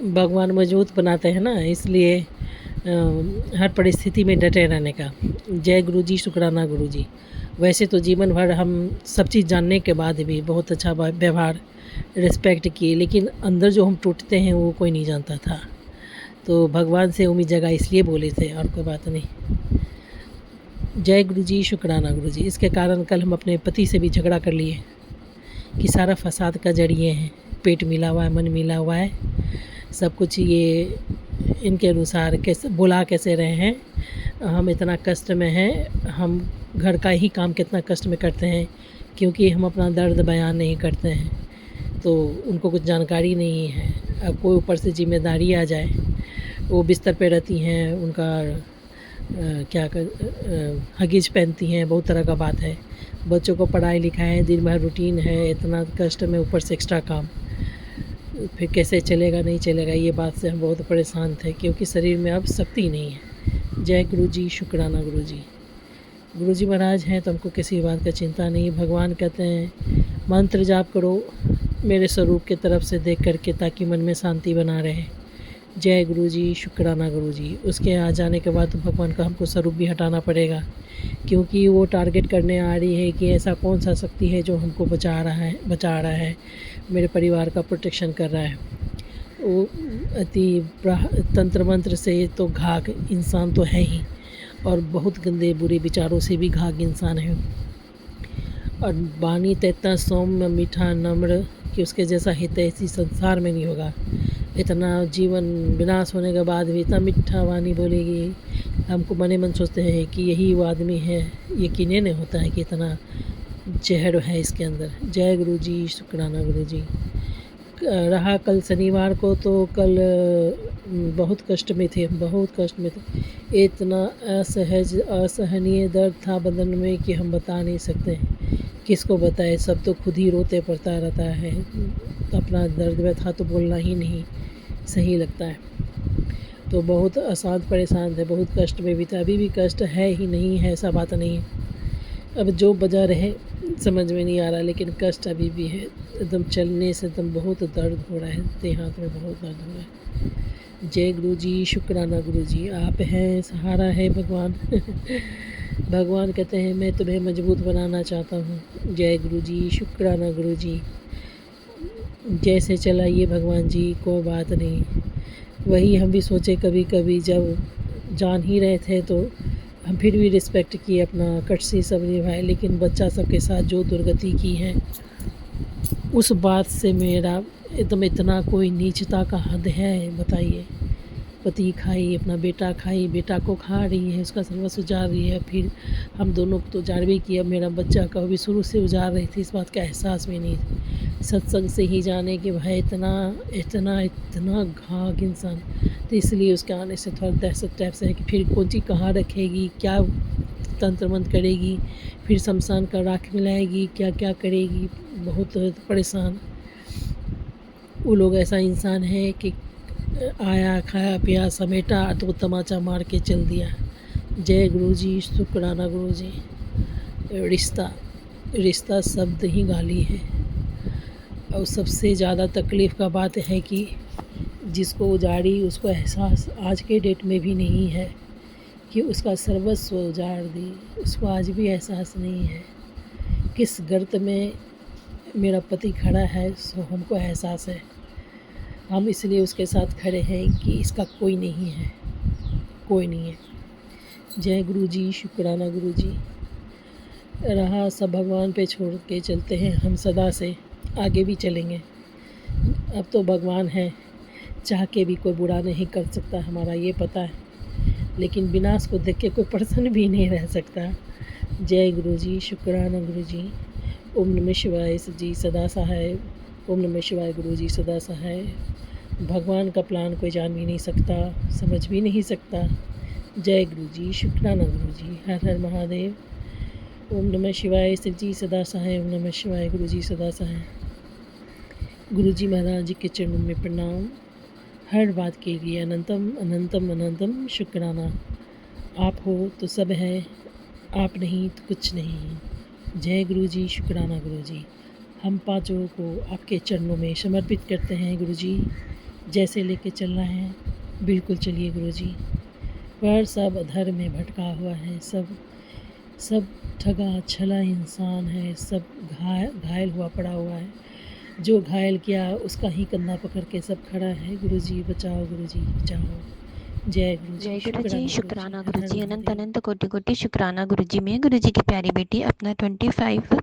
भगवान मजबूत बनाते हैं ना, इसलिए हर परिस्थिति में डटे रहने का। जय गुरु जी, शुक्राना गुरु जी। वैसे तो जीवन भर हम सब चीज़ जानने के बाद भी बहुत अच्छा व्यवहार, रिस्पेक्ट किए, लेकिन अंदर जो हम टूटते हैं वो कोई नहीं जानता था। तो भगवान से उम्मीद जगह इसलिए बोले थे, और कोई बात नहीं। जय गुरु जी, शुक्राना गुरु जी। इसके कारण कल हम अपने पति से भी झगड़ा कर लिए कि सारा फसाद का जरिए हैं, पेट मिला हुआ है, मन मिला हुआ है, सब कुछ ये इनके अनुसार कैसे रहे हैं। हम इतना कष्ट में हैं, हम घर का ही काम कितना कष्ट में करते हैं, क्योंकि हम अपना दर्द बयान नहीं करते हैं, तो उनको कुछ जानकारी नहीं है। अब कोई ऊपर से जिम्मेदारी आ जाए, वो बिस्तर पे रहती हैं, उनका हगीज पहनती हैं, बहुत तरह का बात है। बच्चों को पढ़ाई लिखाई, दिन भर रूटीन है, इतना कष्ट में ऊपर से एक्स्ट्रा काम, फिर कैसे चलेगा नहीं चलेगा, ये बात से हम बहुत परेशान थे, क्योंकि शरीर में अब शक्ति नहीं है। जय गुरु जी, शुक्राना गुरु जी। गुरु जी महाराज हैं तो हमको किसी बात का चिंता नहीं। भगवान कहते हैं मंत्र जाप करो मेरे स्वरूप की तरफ से देख करके, ताकि मन में शांति बना रहे। जय गुरु जी, शुक्राना गुरु जी। उसके आ जाने के बाद तो भगवान का हमको स्वरूप भी हटाना पड़ेगा, क्योंकि वो टारगेट करने आ रही है कि ऐसा कौन सा शक्ति है जो हमको बचा रहा है, मेरे परिवार का प्रोटेक्शन कर रहा है। वो तंत्र मंत्र से तो घाघ इंसान तो है ही, और बहुत गंदे बुरे विचारों से भी घाघ इंसान है। और वाणी तो इतना सौम्य मीठा नम्र कि उसके जैसा हित इसी संसार में नहीं होगा। इतना जीवन विनाश होने के बाद भी इतना मीठा वाणी बोलेगी, हमको मने मन सोचते हैं कि यही वो आदमी है। यकीन नहीं होता है कि इतना जहर है इसके अंदर। जय गुरु जी, शुक्राना गुरु जी। रहा कल शनिवार को, तो कल बहुत कष्ट में थे, बहुत कष्ट में थे। इतना असहज असहनीय दर्द था बदन में कि हम बता नहीं सकते, किसको बताए। सब तो खुद ही रोते पड़ता रहता है, अपना दर्द व्यथा तो बोलना ही नहीं सही लगता है। तो बहुत अशांत परेशान थे, बहुत कष्ट में भी था। अभी भी कष्ट है ही नहीं है, ऐसा बात नहीं है। अब जो वजह रहे समझ में नहीं आ रहा, लेकिन कष्ट अभी भी है। एकदम चलने से एकदम बहुत दर्द हो रहा है, देह हाथ में बहुत दर्द हो रहा है। जय गुरु जी, शुक्राना गुरु जी, आप हैं, सहारा है भगवान। भगवान कहते हैं मैं तुम्हें मजबूत बनाना चाहता हूँ। जय गुरु जी, शुक्राना गुरु जी। जैसे चलाइए भगवान जी, कोई बात नहीं। वही हम भी सोचे कभी कभी, जब जान ही रहे थे तो हम फिर भी रिस्पेक्ट किए, अपना कटसी सब निभाए। लेकिन बच्चा सबके साथ जो दुर्गति की है, उस बात से मेरा एकदम इतना कोई नीचता का हद है, बताइए। पति खाई, अपना बेटा खाई, बेटा को खा रही है, उसका सर्वस्व उजाड़ रही है। फिर हम दोनों को तो उजाड़ भी किया, मेरा बच्चा का भी शुरू से उजाड़ रही थी, इस बात का एहसास भी नहीं। सत्संग से ही जाने कि भाई इतना इतना इतना घाघ इंसान, तो इसलिए उसके आने से थोड़ा दहशत टाइप से है कि फिर कौन चीज़ कहाँ रखेगी, क्या तंत्र मंत्र करेगी, फिर शमशान का राख मिलाएगी, क्या क्या करेगी, बहुत परेशान। वो लोग ऐसा इंसान है कि आया, खाया पिया, समेटा, तो तमाचा मार के चल दिया। जय गुरु जी, शुक्राना गुरु जी। रिश्ता रिश्ता शब्द ही गाली है। और सबसे ज़्यादा तकलीफ़ का बात है कि जिसको उजाड़ी उसको एहसास आज के डेट में भी नहीं है कि उसका सर्वस्व उजाड़ दी। उसको आज भी एहसास नहीं है किस गर्त में मेरा पति खड़ा है, सो हमको एहसास है। हम इसलिए उसके साथ खड़े हैं कि इसका कोई नहीं है, कोई नहीं है। जय गुरु जी, शुक्राना गुरु जी। रहा सब भगवान पे छोड़ के चलते हैं हम, सदा से आगे भी चलेंगे। अब तो भगवान है, चाह के भी कोई बुरा नहीं कर सकता, हमारा ये पता है। लेकिन विनाश को देख के कोई प्रसन्न भी नहीं रह सकता। जय गुरु जी, शुक्राना गुरु जी। ओम नमः शिवाय जी, सदा सहाय। ओम नमः शिवाय गुरु जी, सदा सहाय। भगवान का प्लान कोई जान भी नहीं सकता, समझ भी नहीं सकता। जय गुरु जी, शुक्राना गुरु जी। हर हर महादेव। ओम नमः शिवाय शिव जी, सदा सहाय। ओम नमः शिवाय गुरु जी, सदा सहाय। गुरु जी महाराज जी के चरणों में प्रणाम। हर बात के लिए अनंतम अनंतम अनंतम शुक्राना। आप हो तो सब है, आप नहीं तो कुछ नहीं। जय गुरु जी, शुक्राना गुरु जी। हम पाँचों को आपके चरणों में समर्पित करते हैं गुरु जी। जैसे लेके चलना है बिल्कुल चलिए गुरु जी। पर सब अधर्म में भटका हुआ है, सब ठगा छला इंसान है, सब घायल हुआ पड़ा हुआ है। जो घायल किया उसका ही कंधा पकड़ के सब खड़ा है। गुरु जी बचाओ, गुरु जी बचाओ। जय गुरु जय जी, गुरु जी, शुक्राना गुरु जी, अनंत महादेव। अनंत कोटि कोटि शुक्राना गुरु जी। मैं गुरु जी की प्यारी बेटी अपना 25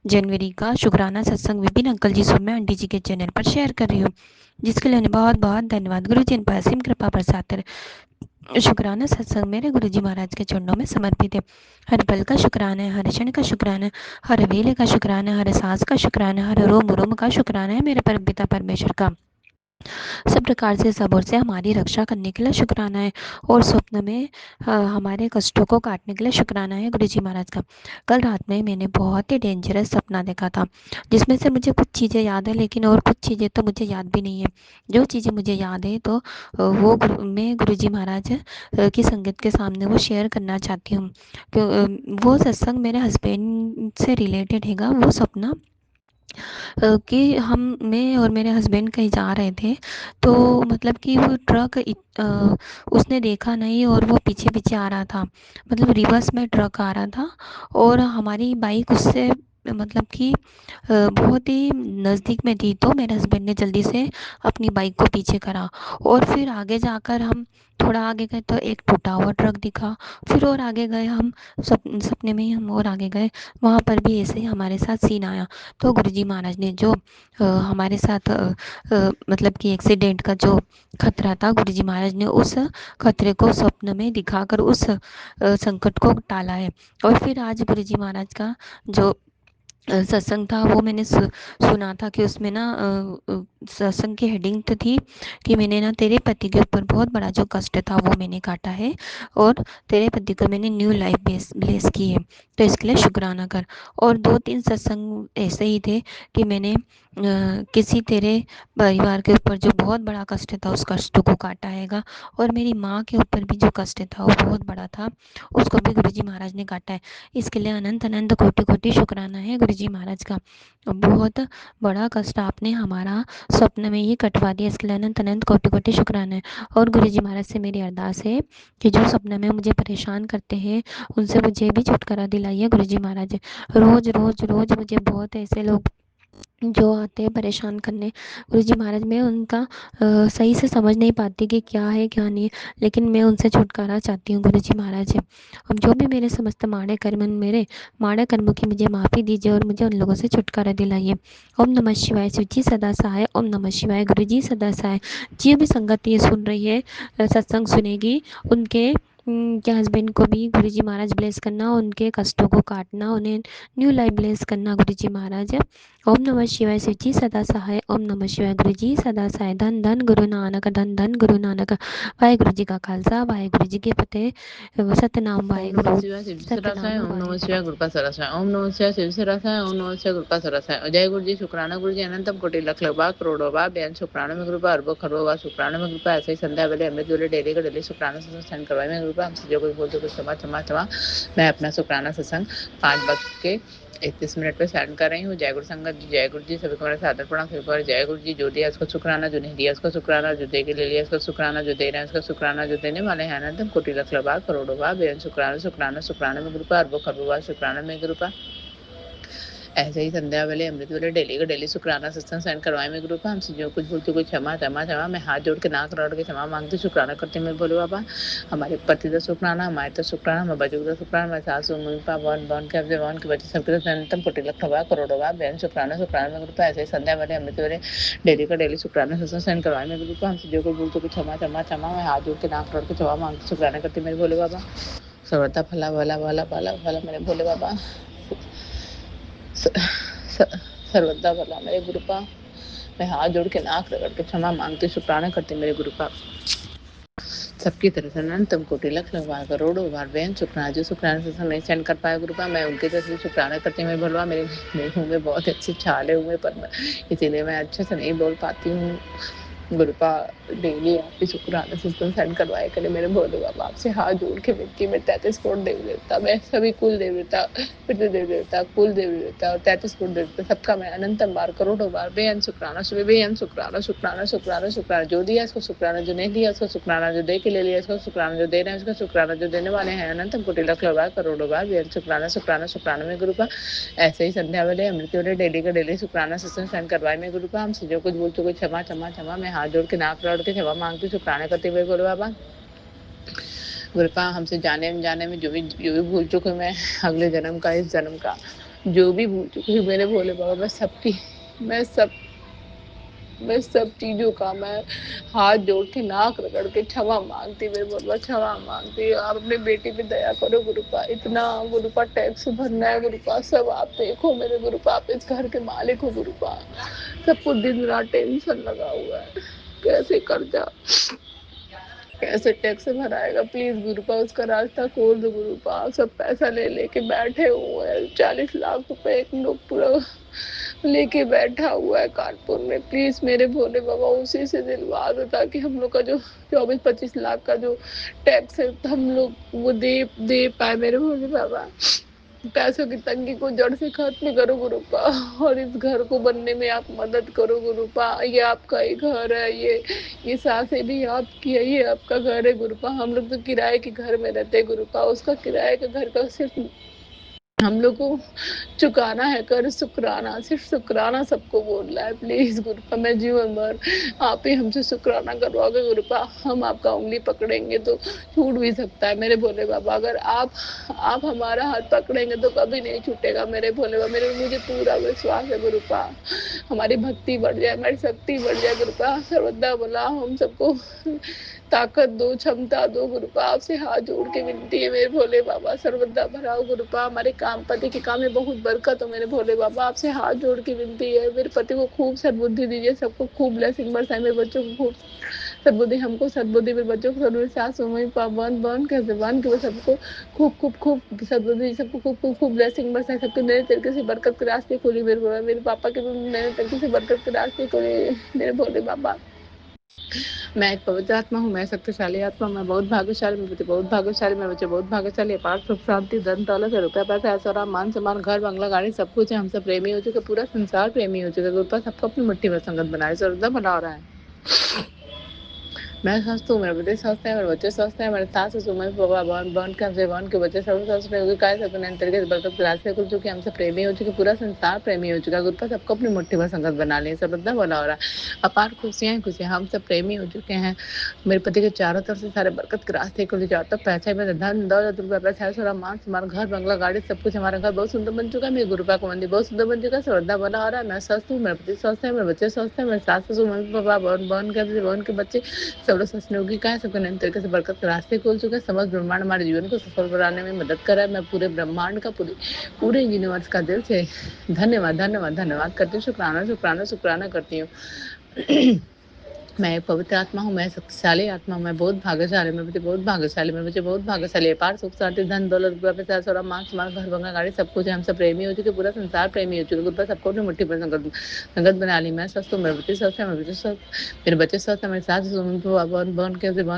जनवरी का शुक्राना सत्संग विपिन अंकल जी सुबह आंटी जी के चैनल पर शेयर कर रही हूँ, जिसके लिए उन्हें बहुत बहुत धन्यवाद। गुरु जी इन पर असीम कृपा बरसाते रहे। शुक्राना सत्संग मेरे गुरु जी महाराज के चरणों में समर्पित है। हर पल का शुक्राना है, हर क्षण का शुक्राना है, हर वेले का शुक्राना है, हर सांस का शुक्राना है, हर रोम रोम का शुक्राना है मेरे परम पिता परमेश्वर का। सब प्रकार से सब ओर से हमारी रक्षा करने के लिए शुक्राना है, और स्वप्न में हमारे कष्टों को काटने के लिए शुक्राना है गुरु जी महाराज का। कल रात में मैंने बहुत ही डेंजरस सपना देखा था, जिसमें से मुझे कुछ चीज़ें याद है, लेकिन और कुछ चीज़ें तो मुझे याद भी नहीं है। जो चीज़ें मुझे याद है तो मैं गुरु जी महाराज की संगत के सामने वो शेयर करना चाहती हूँ। वो सत्संग मेरे हस्बैंड से रिलेटेड हैगा। वो सपना कि मैं और मेरे हस्बैंड कहीं जा रहे थे, तो मतलब कि वो ट्रक उसने देखा नहीं और वो पीछे पीछे आ रहा था। मतलब रिवर्स में ट्रक आ रहा था और हमारी बाइक उससे मतलब कि बहुत ही नज़दीक में थी। तो मेरे हस्बैंड ने जल्दी से अपनी बाइक को पीछे करा, और फिर आगे जाकर हम थोड़ा आगे गए तो एक टूटा हुआ ट्रक दिखा। फिर और आगे गए हम, सपने में ही हम और आगे गए, वहाँ पर भी ऐसे ही हमारे साथ सीन आया। तो गुरुजी महाराज ने जो हमारे साथ मतलब कि एक्सीडेंट का जो खतरा था, गुरुजी महाराज ने उस खतरे को स्वप्न में दिखाकर उस संकट को टाला है। और फिर आज गुरुजी महाराज का जो सत्संग था वो मैंने सुना था कि उसमें ना सत्संग की हेडिंग तो थी कि मैंने ना तेरे पति के ऊपर बहुत बड़ा जो कष्ट था वो मैंने काटा है और तेरे पति को मैंने न्यू लाइफ ब्लेस की है, तो इसके लिए शुक्राना कर। और 2-3 सत्संग ऐसे ही थे कि मैंने किसी तेरे परिवार के ऊपर जो बहुत बड़ा कष्ट था उस कष्ट को काटा हैगा, और मेरी माँ के ऊपर भी जो कष्ट था वो बहुत बड़ा था, उसको भी गुरुजी महाराज ने काटा है। इसके लिए अनंत अनंत कोटि कोटि शुक्राना है गुरुजी महाराज का। बहुत बड़ा कष्ट आपने हमारा स्वप्न में ये कटवा दिया, इसके लिए अनंत अनंत कोटि कोटि शुक्राना है। और गुरुजी महाराज से मेरी अरदास है कि जो सपने में मुझे परेशान करते हैं उनसे मुझे भी छुटकारा दिलाइए गुरुजी महाराज। रोज रोज रोज मुझे बहुत ऐसे लोग जो आते हैं परेशान करने, गुरुजी महाराज मैं उनका सही से समझ नहीं पाती कि क्या है क्या नहीं, लेकिन मैं उनसे छुटकारा चाहती हूँ गुरुजी महाराज। अब जो भी मेरे समस्त मेरे माड़े कर्मों की मुझे माफ़ी दीजिए और मुझे उन लोगों से छुटकारा दिलाइए। ओम नमः शिवाय। शिव जी सदा सहाय। ओम नमः शिवाय। गुरु जी सदा सहाय। जो भी संगत ये सुन रही है, सत्संग सुनेगी, उनके के हस्बैंड को भी गुरुजी महाराज ब्लेस करना, उनके कष्टों को काटना, उन्हें न्यू लाइफ ब्लेस करना गुरुजी महाराज। ओम नमः शिवाय। शिव जी सदा सहाय। ओम नमः शिवाय। गुरु जी सदा सहाय। धन धन गुरु नानक, धन धन गुरु नानक। वाहेगुरु जी का खालसा, वाहेगुरु जी की फतेह। सतनाम ओम नमः वाहेगुरु। शिवाय शिव सरासाय सतनाम ओम नमः वाहेगुरु। शिवाय गुरु का सरासाय ओम नमः शिवाय शिव सरासाय ओम नमः शिवाय गुरु का सरासाय। जय गुरु जी शुक्राना गुरु जी अनंतम कोटि लख बार करोड़ों बार बेअंत शुक्राना में कृपा अरबों खरबों बार शुक्राना में कृपा। ऐसे ही संध्या वेले अमृत वेले डेली का डेली शुक्राना सत्संग सेंड करवाए में कृपा। हमसे जो कोई बोलते कुछ क्षमा क्षमा क्षमा। मैं अपना शुक्राना सत्संग 5:31 पे सेंड कर रही हूँ। जय गुरु संगत जी, जय गुरु जी। सभी को मेरा सादर प्रणाम। सभी को जय गुरु जी। जो दिया उसको शुक्राना, जो नहीं दिया उसको शुक्राना, जो दे के ले लिया उसको शुक्राना, जो दे रहे हैं उसका शुक्राना, जो देने वाले हैं अनंतम कोटि लख बार करोड़ों बार बेअंत शुक्राना शुक्राना शुक्राना में कृपा अरबों खरबों बार शुक्राना में कृपा। ऐसे ही संध्या वेले अमृत वेले डेली का डेली शुक्राना सत्संग सेंड करवाए में ग्रुप। हमसे जो कुछ भूलती कोई क्षमा क्षमा क्षमा। मैं हाथ जोड़ के नाक रगड़ के क्षमा मांगती शुक्राना करती मैं बोले बाबा। हमारे पति का शुक्राना, हमारे तो शुक्राना, हमारे बच्चों का शुक्राना, हमारे सासू मम्मी पापा बहन बहन के अपने बहन के बच्चे सबके तो अनंतम कोटि लख बार करोड़ों बार बेअंत शुक्राना शुक्राना में ग्रुप। ऐसे ही संध्या वेले अमृत वेले डेली का डेली शुक्राना सत्संग सेंड करवाए में ग्रुप। हमसे जो कुछ भूलती कोई क्षमा क्षमा क्षमा। मैं हाथ जोड़ के नाक रगड़ के क्षमा मांगती शुक्राना करती मेरे भोले बाबा। सर्वदा फला भला भला भला भला मेरे भोले बाबा। सर्वदा भला मेरे गुरुपा। मैं हाथ जोड़ के नाक रगड़ के क्षमा मांगती शुक्राना करती मेरे गुरुपा। सबकी तरफ से अनंतम कोटि लख बार करोड़ों बार बेअंत शुक्राना। जो शुक्राना से नहीं सेंड कर पाए गुरुपा, मैं उनके तरफ से शुक्राना करती हूँ। मैं भलवा मेरे मेरे मुँह में बहुत अच्छे छाले हुए पर इसीलिए मैं अच्छे से नहीं बोल पाती हूँ गुरुपा। डेली आपकी शुक्राना सिस्टम सेंड करवाए करे मेरे भोले बाबा। आपसे हाथ जोड़ के मिट्टी में 33 करोड़ देवी देवता, मैं सभी कुल देवी देवता, पितृ देवी देवता, कुल देवी देवता और 33 करोड़ देवी देवता सबका मैं अनंतम बार करोड़ों बार बेअंत शुक्राना बेअंत शुक्राना शुक्राना शुक्राना शुक्राना। जो दिया इसको शुक्राना, जो नहीं दिया उसको शुक्राना, जो दे के ले लिया इसको शुक्राना, जो दे रहे हैं उसका शुक्राना, जो देने वाले हैं अनंतम कोटि लख बार करोड़ों बार बेअंत शुक्राना शुक्राना शुक्राना में गुरुपा। ऐसे ही संध्या वेले अमृत वेले डेली का डेली शुक्राना सत्संग सेंड करवाए में गुरुपा। हमसे जो कुछ बोलते कोई क्षमा क्षमा क्षमा। मैं हाथ जोड़ के नाक रगड़ के क्षमा मांगती शुक्राना करते हुए बोले बाबा। गुरुपा हमसे जाने अनजाने में जो भी भूल चुकी मैं अगले जन्म का, इस जन्म का जो भी भूल चुकी हूँ मेरे भोले बाबा, मैं सब चीजों का मैं हाथ जोड़ के नाक रगड़ के क्षमा मांगती मेरे बाबा, क्षमा मांगती। आप अपने बेटी पे दया करो गुरुपा। इतना गुरुपा टैक्स भरना है गुरुपा, सब आप देखो मेरे गुरुपा। आप इस घर के मालिक हो गुरुपा। सबको दिन रात टेंशन लगा हुआ है, कैसे कर्जा, कैसे टैक्स भराएगा। प्लीज गुरुपा उसका रास्ता खोल दो गुरुपा। सब पैसा ले लेके बैठे हुए हैं, 40 लाख रुपए एक लोग पूरा लेके बैठा हुआ है कानपुर में। प्लीज मेरे भोले बाबा उसी से दिलवा दो, ताकि हम लोग का जो 24-25 लाख का जो टैक्स है हम लोग वो दे पाए मेरे भोले बाबा। पैसों की तंगी को जड़ से खत्म करो गुरुपा, और इस घर को बनने में आप मदद करो गुरुपा। ये आपका ही घर है, ये सांसें भी आपकी है, ये आपका घर है गुरुपा। हम लोग तो किराए के घर में रहते हैं गुरुपा, उसका किराए का घर का सिर्फ हम लोग को चुकाना है कर शुक्राना, सिर्फ शुक्राना सबको बोल रहा है। प्लीज गुरुपा मैं जीवन भर आप ही हमसे शुक्राना करवाओगे गुरुपा। हम आपका उंगली पकड़ेंगे तो छूट भी सकता है मेरे भोले बाबा। अगर आप हमारा हाथ पकड़ेंगे तो कभी नहीं छूटेगा मेरे भोले बाबा। मुझे पूरा विश्वास है गुरुपा। हमारी भक्ति बढ़ जाए, हमारी शक्ति बढ़ जाए गुरुपा। सर्वदा बोला हम सबको ताकत दो, क्षमता दो गुरुपा। आपसे हाथ जोड़ के विनती है मेरे भोले बाबा। सर्वदा भराओ गुरुपा, हमारे काम, पति के काम में बहुत बरकत हो मेरे भोले बाबा। आपसे हाथ जोड़ के विनती है, मेरे पति को खूब सद्बुद्धि दीजिए, सबको खूब ब्लेसिंग बरसाए, मेरे बच्चों को खूब सद्बुद्धि, हमको सद्बुद्धि, मेरे बच्चों को सद्बुद्धि, सासू मम्मी पापा बहन के हस्बैंड के सबको खूब खूब खूब सद्बुद्धि, सबको खूब खूब खूब ब्लेसिंग बरसाए, सबके नए तरीके से बरकत के रास्ते खोली मेरे भोले, मेरे पापा के भी नए तरीके से बरकत के रास्ते खोले मेरे भोले बाबा। मैं एक पवित्र आत्मा हूँ, मैं शक्तिशाली आत्मा, मैं बहुत भाग्यशाली, मेरे बच्चे बहुत भाग्यशाली, मेरे बच्चे बहुत भाग्यशाली, अपार सुख शांति धन दौलत है, रुपया पैसा ऐसा मान सम्मान घर बंगला गाड़ी सब कुछ है, हम सब प्रेमी हो चुके, पूरा संसार प्रेमी हो चुका, गुरु सबको अपनी मुट्ठी में संगत बनाए श्रद्धा बना रहा है। मैं स्वस्थ हूँ, मेरे बच्चे स्वस्थ है, मेरे बच्चे स्वस्थ है, मेरे सास ससुर मम्मी पापा बहन के हमसे बहन के बच्चे सब स्वस्थ है, काय सब नए तरीके से बरकत रास्ते खुल चुके, हमसे प्रेमी हो चुके, पूरा संसार प्रेमी हो चुका, गुरु सबको अपनी मुट्ठी में संगत बना लिए, सब बदला बोला हो रहा है, अपार खुशियाँ खुशियाँ, हम सब प्रेमी हो चुके हैं, मेरे पति के चारों तरफ से सारे बरकत के रास्ते खुल जाते, पैसे में धन दौलत रुपया पैसा सारा मान सम्मान घर बंगला गाड़ी सब कुछ, हमारा घर बहुत सुंदर बन चुका है, मेरे गुरु का मंदिर बहुत सुंदर बन चुका है, श्रद्धा बना हो रहा है, मैं स्वस्थ हूँ, मेरे पति स्वस्थ है, मेरे बच्चे स्वस्थ है, मेरे सास ससुर मम्मी पापा बहन के बच्चे सब लोग स्वस्थ होगी, क्या सबके नए तरीके से बरकत के रास्ते खोल चुका है, समस्त ब्रह्मांड हमारे जीवन को सफल बनाने में मदद कर रहा है, मैं पूरे ब्रह्मांड का पूरे यूनिवर्स का दिल से धन्यवाद धन्यवाद धन्यवाद करती हूँ, शुक्राना शुक्राना शुक्राना करती हूँ। मैं एक पवित्र आत्मा हूँ, मैं शक्तिशाली आत्मा हूँ, मैं बहुत भाग्यशाली, मेरे बच्चे बहुत भाग्यशाली, मेरे बच्चे बहुत भाग्यशाली, अपार सुख शांति धन दौलत रुपया पैसा सोना मान सम्मान घर बंगला गाड़ी सब कुछ है, हम सब प्रेमी हो चुके, पूरा संसार प्रेमी हो चुके, गुरु सबको अपनी मुट्ठी पर संगत बना ली, मैं स्वस्थ हूँ, मेरे बच्चे स्वस्थ है, मेरे बच्चे स्वस्थ, मेरे बच्चे स्वस्थ है, मेरे सास बहन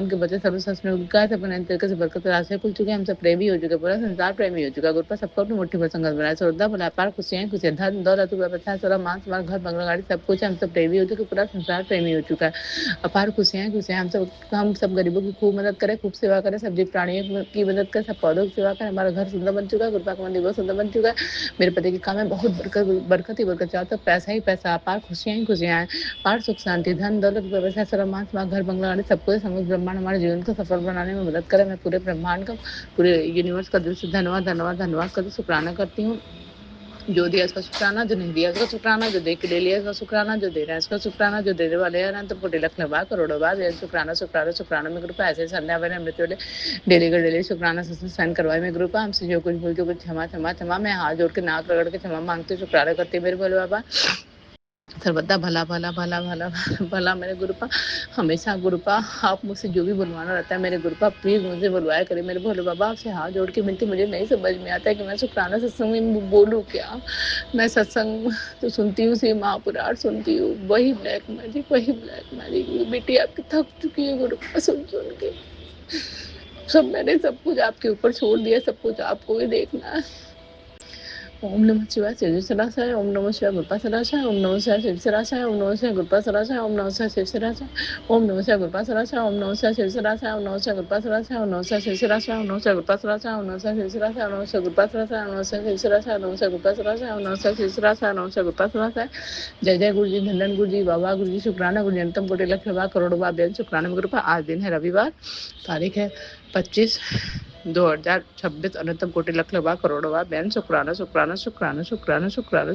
के बच्चे सब स्वस्थ है, सब नए तरीके से बरकत रास्ते खुल चुके, हम सब प्रेमी हो चुके, पूरा संसार प्रेमी हो चुका, गुरु सबको अपनी मुट्ठी पर संगत बनाया, श्रद्धा बोला अपार खुशियाँ खुशियाँ धन दौलत रुपया पैसा सोना मान सम्मान घर बंगला गाड़ी सब कुछ हम सब प्रेमी हो चुके, पूरा संसार प्रेमी हो चुका है, अपार खुशियाँ खुशियाँ, हम सब गरीबों की खूब मदद करें, खूब सेवा करें, सब्जी प्राणियों की मदद करें, सब पौधों की सेवा करें, हमारा घर सुंदर बन चुका है, गुरुपा का मंदिर बहुत सुंदर बन चुका है, मेरे पति के काम में बहुत बरकत ही बरकत चाहता है, पैसा ही पैसा, अपार खुशियाँ ही खुशियाँ, अपार सुख शांति धन दौलत व्यवसाय सरमान घर बंगला गाड़ी सबको समस्त ब्रह्मांड हमारे जीवन को सफल बनाने में मदद करें, मैं पूरे ब्रह्मांड का पूरे यूनिवर्स का दिल से धन्यवाद धन्यवाद धन्यवाद करती शुक्राना करती हूँ, जो दिया इसका शुक्राना, जो नहीं दिया इसका शुक्राना, जो दे के ले लिया इसका शुक्राना, जो दे रहा है इसका शुक्राना, जो देने वाले हैं अनंत कोटि लख नवा करोड़ों बार शुक्राना शुक्राना शुक्राना में ग्रुप ऐसे संध्या बने मृत्यु डेली का डेली शुक्राना साइन करवाए में ग्रुप हमसे जो कुछ भूल जो कुछ क्षमा क्षमा क्षमा, मैं हाथ जोड़ के नाक रगड़ के क्षमा मांगती हूँ, शुक्राना करती हूँ मेरे भोले बाबा, सर्वदा भला भला भला भला भला मेरे गुरुपा, हमेशा गुरुपा आप मुझसे जो भी बुलवाना रहता है मेरे गुरुपा प्लीज मुझे बुलवाया करें मेरे भोले बाबा, आपसे हाथ जोड़ के मिलती, मुझे नहीं समझ में आता है कि मैं शुक्राना सत्संग में बोलूँ क्या, मैं सत्संग तो सुनती हूँ, श्री महापुराण सुनती हूँ, वही ब्लैक मैजिक, बेटी आपकी थक चुकी है गुरुपा सुन के, सब मैंने सब कुछ आपके ऊपर छोड़ दिया, सब कुछ आपको ही देखना है। ओम नमः शिवाय शिव सराशाय, ओम नमः शिवाय गुरुपा सराशाय, ओम नमः शिवाय शिव सराशाय, ओम नमः शिवाय गुरुपा सराशाय, ओम नमः शिवाय शिव सराशाय, ओम नमः शिवाय गुरुपा सराशाय, ओम नमः शिवाय शिव सराशाय, ओम नमः शिवाय गुरुपा सराशाय, ओम नमः शिवाय शिव सराशाय, ओम नमः शिवाय गुरुपा सराशाय, ओम नमः शिवाय शिव सराशाय, ओम नमः शिवाय गुरुपा सराशाय, ओम नमः शिवाय शिव सराशाय, ओम नमः शिवाय गुरुपा सराशाय, ओम नमः शिवाय शिव सराशाय, ओम नमः शिवाय गुरुपा सराशाय, जय जय गुरु जी, धन्धन गुरु जी, बाबा गुरु जी, शुक्राना गुरु जी, अंतम कोटि लख नवा करोड़ों बार बेन शुक्राना गुरुपा। आज दिन है रविवार, तारीख है 25/2026, अनंतम कोटि लख नवा करोड़ों बार बेन शुक्राना शुक्राना शुक्राना शुक्राना शुक्राना।